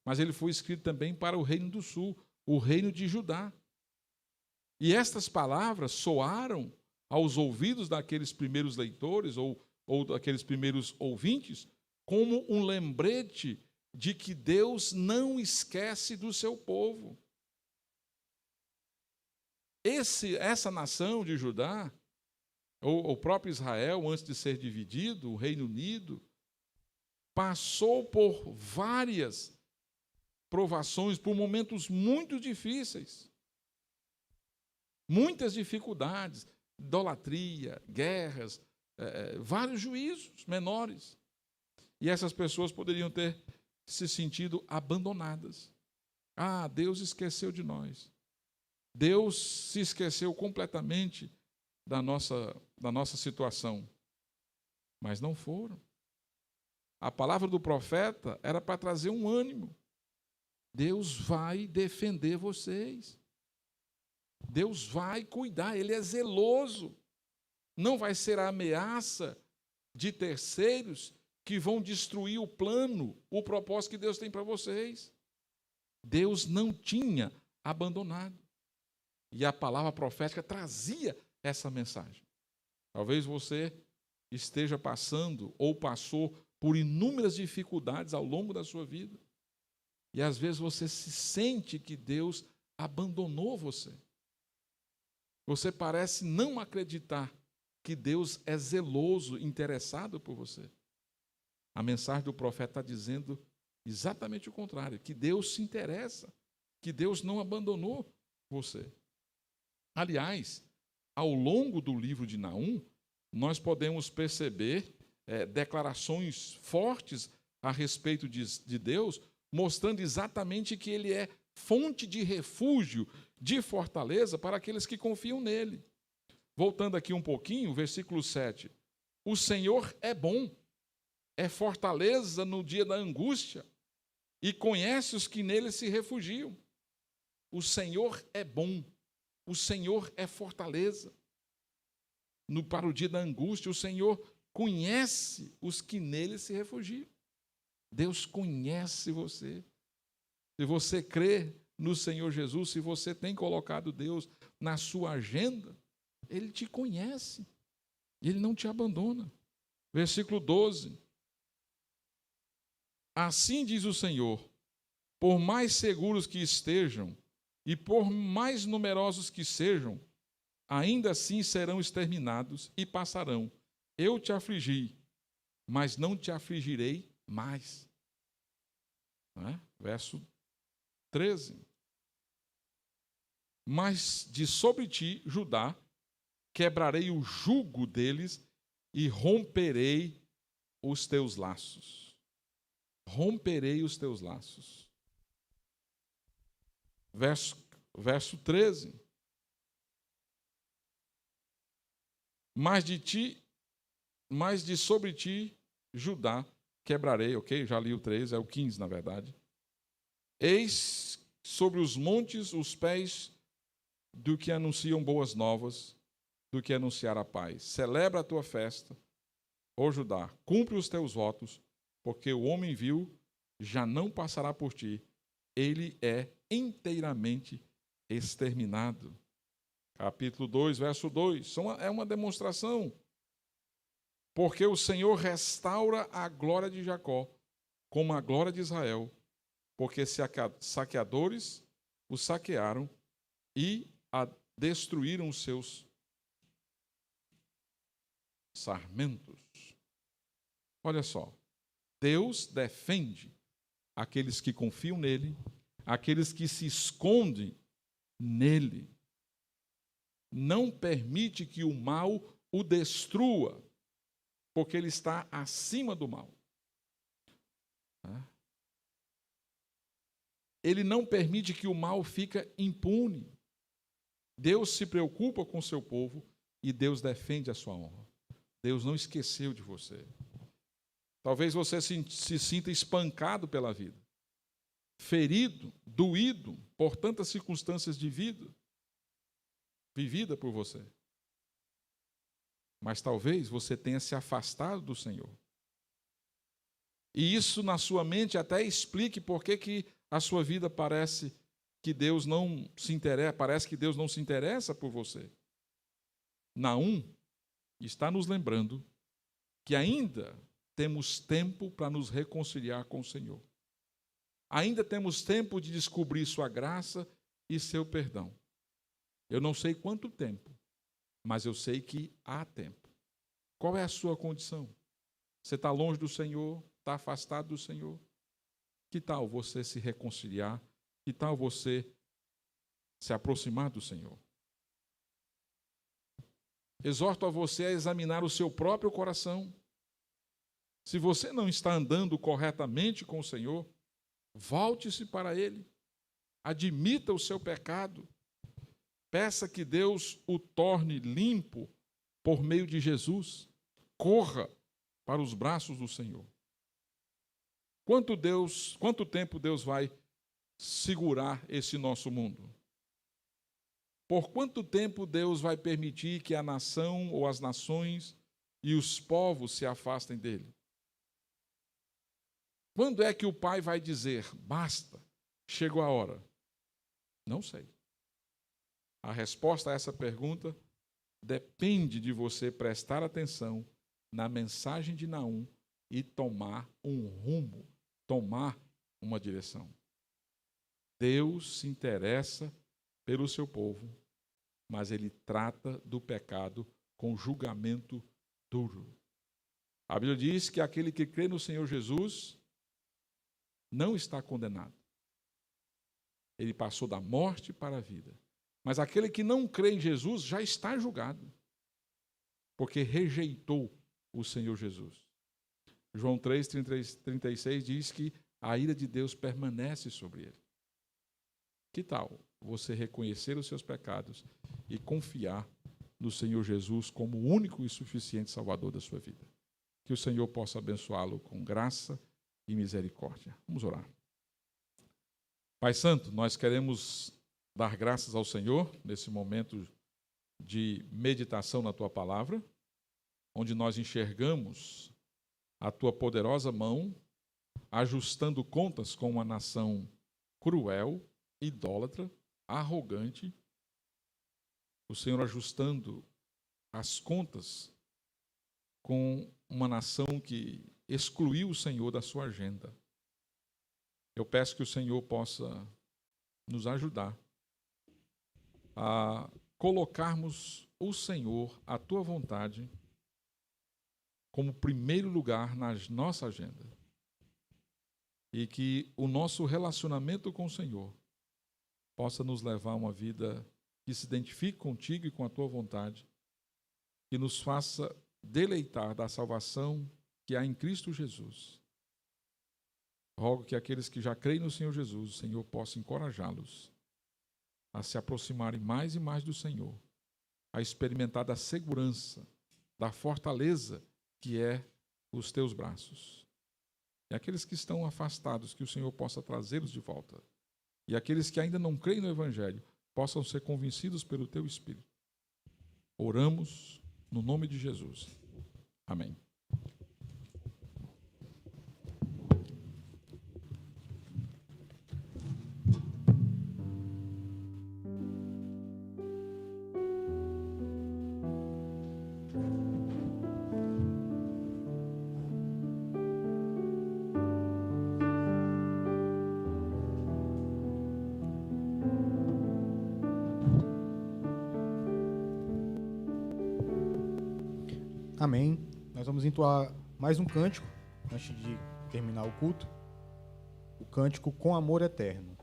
Speaker 3: mas ele foi escrito também para o reino do sul, o reino de Judá. E estas palavras soaram aos ouvidos daqueles primeiros leitores ou daqueles primeiros ouvintes como um lembrete de que Deus não esquece do seu povo. Essa nação de Judá, ou o próprio Israel, antes de ser dividido, o Reino Unido, passou por várias provações, por momentos muito difíceis. Muitas dificuldades, idolatria, guerras, vários juízos menores. E essas pessoas poderiam ter se sentido abandonadas. Ah, Deus esqueceu de nós. Deus se esqueceu completamente da nossa situação. Mas não foram. A palavra do profeta era para trazer um ânimo. Deus vai defender vocês. Deus vai cuidar, Ele é zeloso. Não vai ser a ameaça de terceiros que vão destruir o plano, o propósito que Deus tem para vocês. Deus não tinha abandonado. E a palavra profética trazia essa mensagem. Talvez você esteja passando ou passou por inúmeras dificuldades ao longo da sua vida. E às vezes você se sente que Deus abandonou você. Você parece não acreditar que Deus é zeloso, interessado por você. A mensagem do profeta está dizendo exatamente o contrário, que Deus se interessa, que Deus não abandonou você. Aliás, ao longo do livro de Naum, nós podemos perceber declarações fortes a respeito de Deus, mostrando exatamente que Ele é fonte de refúgio, de fortaleza para aqueles que confiam nele. Voltando aqui um pouquinho, versículo 7. O Senhor é bom, é fortaleza no dia da angústia, e conhece os que nele se refugiam. O Senhor é bom, o Senhor é fortaleza. Para o dia da angústia, o Senhor conhece os que nele se refugiam. Deus conhece você. Se você crê no Senhor Jesus, se você tem colocado Deus na sua agenda, Ele te conhece. Ele não te abandona. Versículo 12. Assim diz o Senhor: por mais seguros que estejam e por mais numerosos que sejam, ainda assim serão exterminados e passarão. Eu te afligi, mas não te afligirei mais. Não é? Verso 13. Mas de sobre ti, Judá, quebrarei o jugo deles e romperei os teus laços. Romperei os teus laços. Verso 13. Mas de sobre ti, Judá, quebrarei, ok? Já li o 13, é o 15, na verdade. Eis sobre os montes os pés do que anunciam boas novas, do que anunciar a paz. Celebra a tua festa, ó Judá, cumpre os teus votos, porque o homem vil já não passará por ti, ele é inteiramente exterminado. Capítulo 2, verso 2, é uma demonstração. Porque o Senhor restaura a glória de Jacó, como a glória de Israel, porque saqueadores o saquearam e destruíram os seus sarmentos. Olha só, Deus defende aqueles que confiam nele, aqueles que se escondem nele. Não permite que o mal o destrua, porque ele está acima do mal. Ele não permite que o mal fique impune. Deus se preocupa com o seu povo e Deus defende a sua honra. Deus não esqueceu de você. Talvez você se sinta espancado pela vida, ferido, doído por tantas circunstâncias de vida, vivida por você. Mas talvez você tenha se afastado do Senhor. E isso na sua mente até explique por que a sua vida parece que Deus não se interessa por você. Naum está nos lembrando que ainda temos tempo para nos reconciliar com o Senhor. Ainda temos tempo de descobrir sua graça e seu perdão. Eu não sei quanto tempo, mas eu sei que há tempo. Qual é a sua condição? Você está longe do Senhor? Está afastado do Senhor? Que tal você se reconciliar? Que tal você se aproximar do Senhor? Exorto a você a examinar o seu próprio coração. Se você não está andando corretamente com o Senhor, volte-se para Ele. Admita o seu pecado. Peça que Deus o torne limpo por meio de Jesus. Corra para os braços do Senhor. Quanto tempo Deus vai segurar esse nosso mundo? Por quanto tempo Deus vai permitir que a nação ou as nações e os povos se afastem dele? Quando é que o Pai vai dizer, basta, chegou a hora? Não sei. A resposta a essa pergunta depende de você prestar atenção na mensagem de Naum e tomar um rumo, tomar uma direção. Deus se interessa pelo seu povo, mas ele trata do pecado com julgamento duro. A Bíblia diz que aquele que crê no Senhor Jesus não está condenado. Ele passou da morte para a vida. Mas aquele que não crê em Jesus já está julgado, porque rejeitou o Senhor Jesus. João 3,36 diz que a ira de Deus permanece sobre ele. Que tal você reconhecer os seus pecados e confiar do Senhor Jesus como o único e suficiente Salvador da sua vida. Que o Senhor possa abençoá-lo com graça e misericórdia. Vamos orar. Pai Santo, nós queremos dar graças ao Senhor nesse momento de meditação na Tua Palavra, onde nós enxergamos a Tua poderosa mão ajustando contas com uma nação cruel, idólatra, arrogante. O Senhor ajustando as contas com uma nação que excluiu o Senhor da sua agenda. Eu peço que o Senhor possa nos ajudar a colocarmos o Senhor, a Tua vontade, como primeiro lugar na nossa agenda. E que o nosso relacionamento com o Senhor possa nos levar a uma vida que se identifique contigo e com a Tua vontade, que nos faça deleitar da salvação que há em Cristo Jesus. Rogo que aqueles que já creem no Senhor Jesus, o Senhor possa encorajá-los a se aproximarem mais e mais do Senhor, a experimentar da segurança, da fortaleza que é os Teus braços. E aqueles que estão afastados, que o Senhor possa trazê-los de volta. E aqueles que ainda não creem no Evangelho, possam ser convencidos pelo Teu Espírito. Oramos no nome de Jesus. Amém.
Speaker 1: Amém. Nós vamos entoar mais um cântico, antes de terminar o culto. O cântico Com Amor Eterno.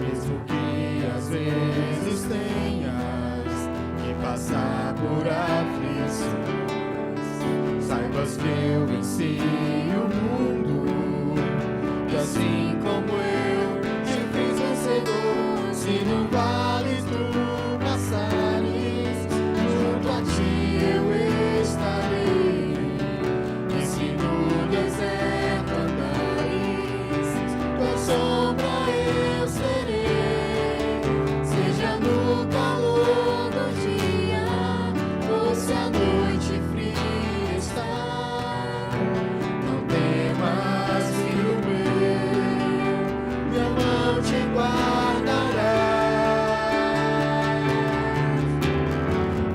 Speaker 2: Mesmo que às vezes tenhas que passar por aflições, saibas que eu venci o mundo, e assim como eu te fiz vencedor. Se no vale tu passares, junto a ti eu estarei, e se no deserto andares, tua sombra eu serei. Seja no calor do dia, ou se a noite fria está, não temas, filho meu, minha mão te guardará.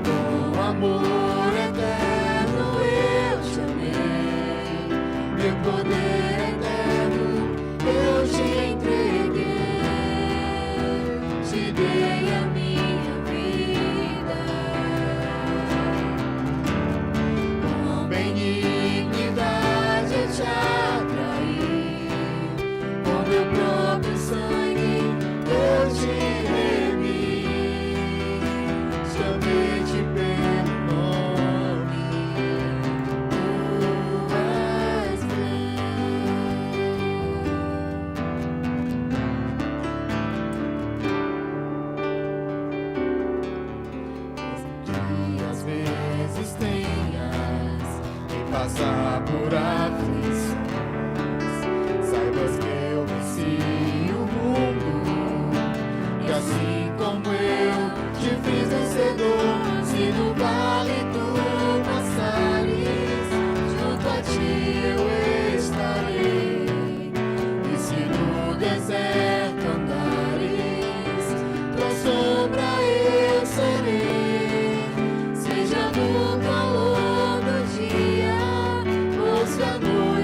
Speaker 2: Com amor eterno eu te amei, meu poder eterno eu te entreguei, te dei a minha vida. Com benignidade eu te atraí, com meu próprio sangue eu te remi, chamei-te pelo nome, tu és que às vezes tenhas que passar por aflições, saibas que eu venci o mundo, e assim como eu te fiz vencedor. Se no vale tu passares, junto a ti eu estarei, e se no deserto andares, tua sombra eu serei. Seja no calor do dia, ou se a noite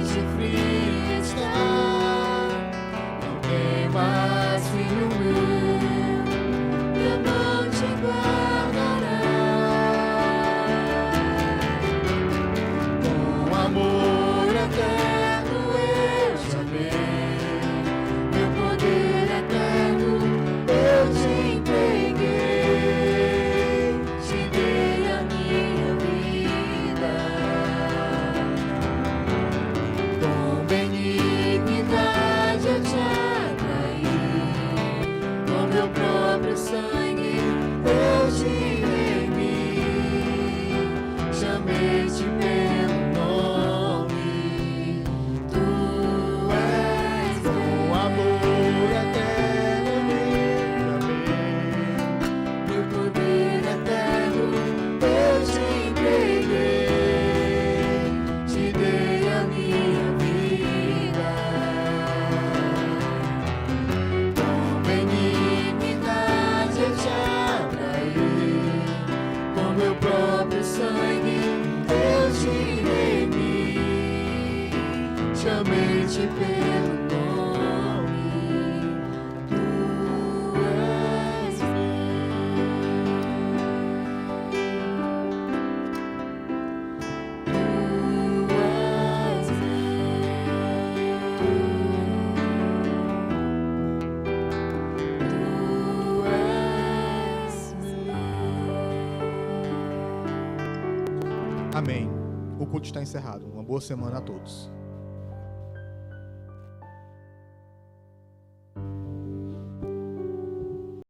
Speaker 1: Amém. O culto está encerrado. Uma boa semana a todos.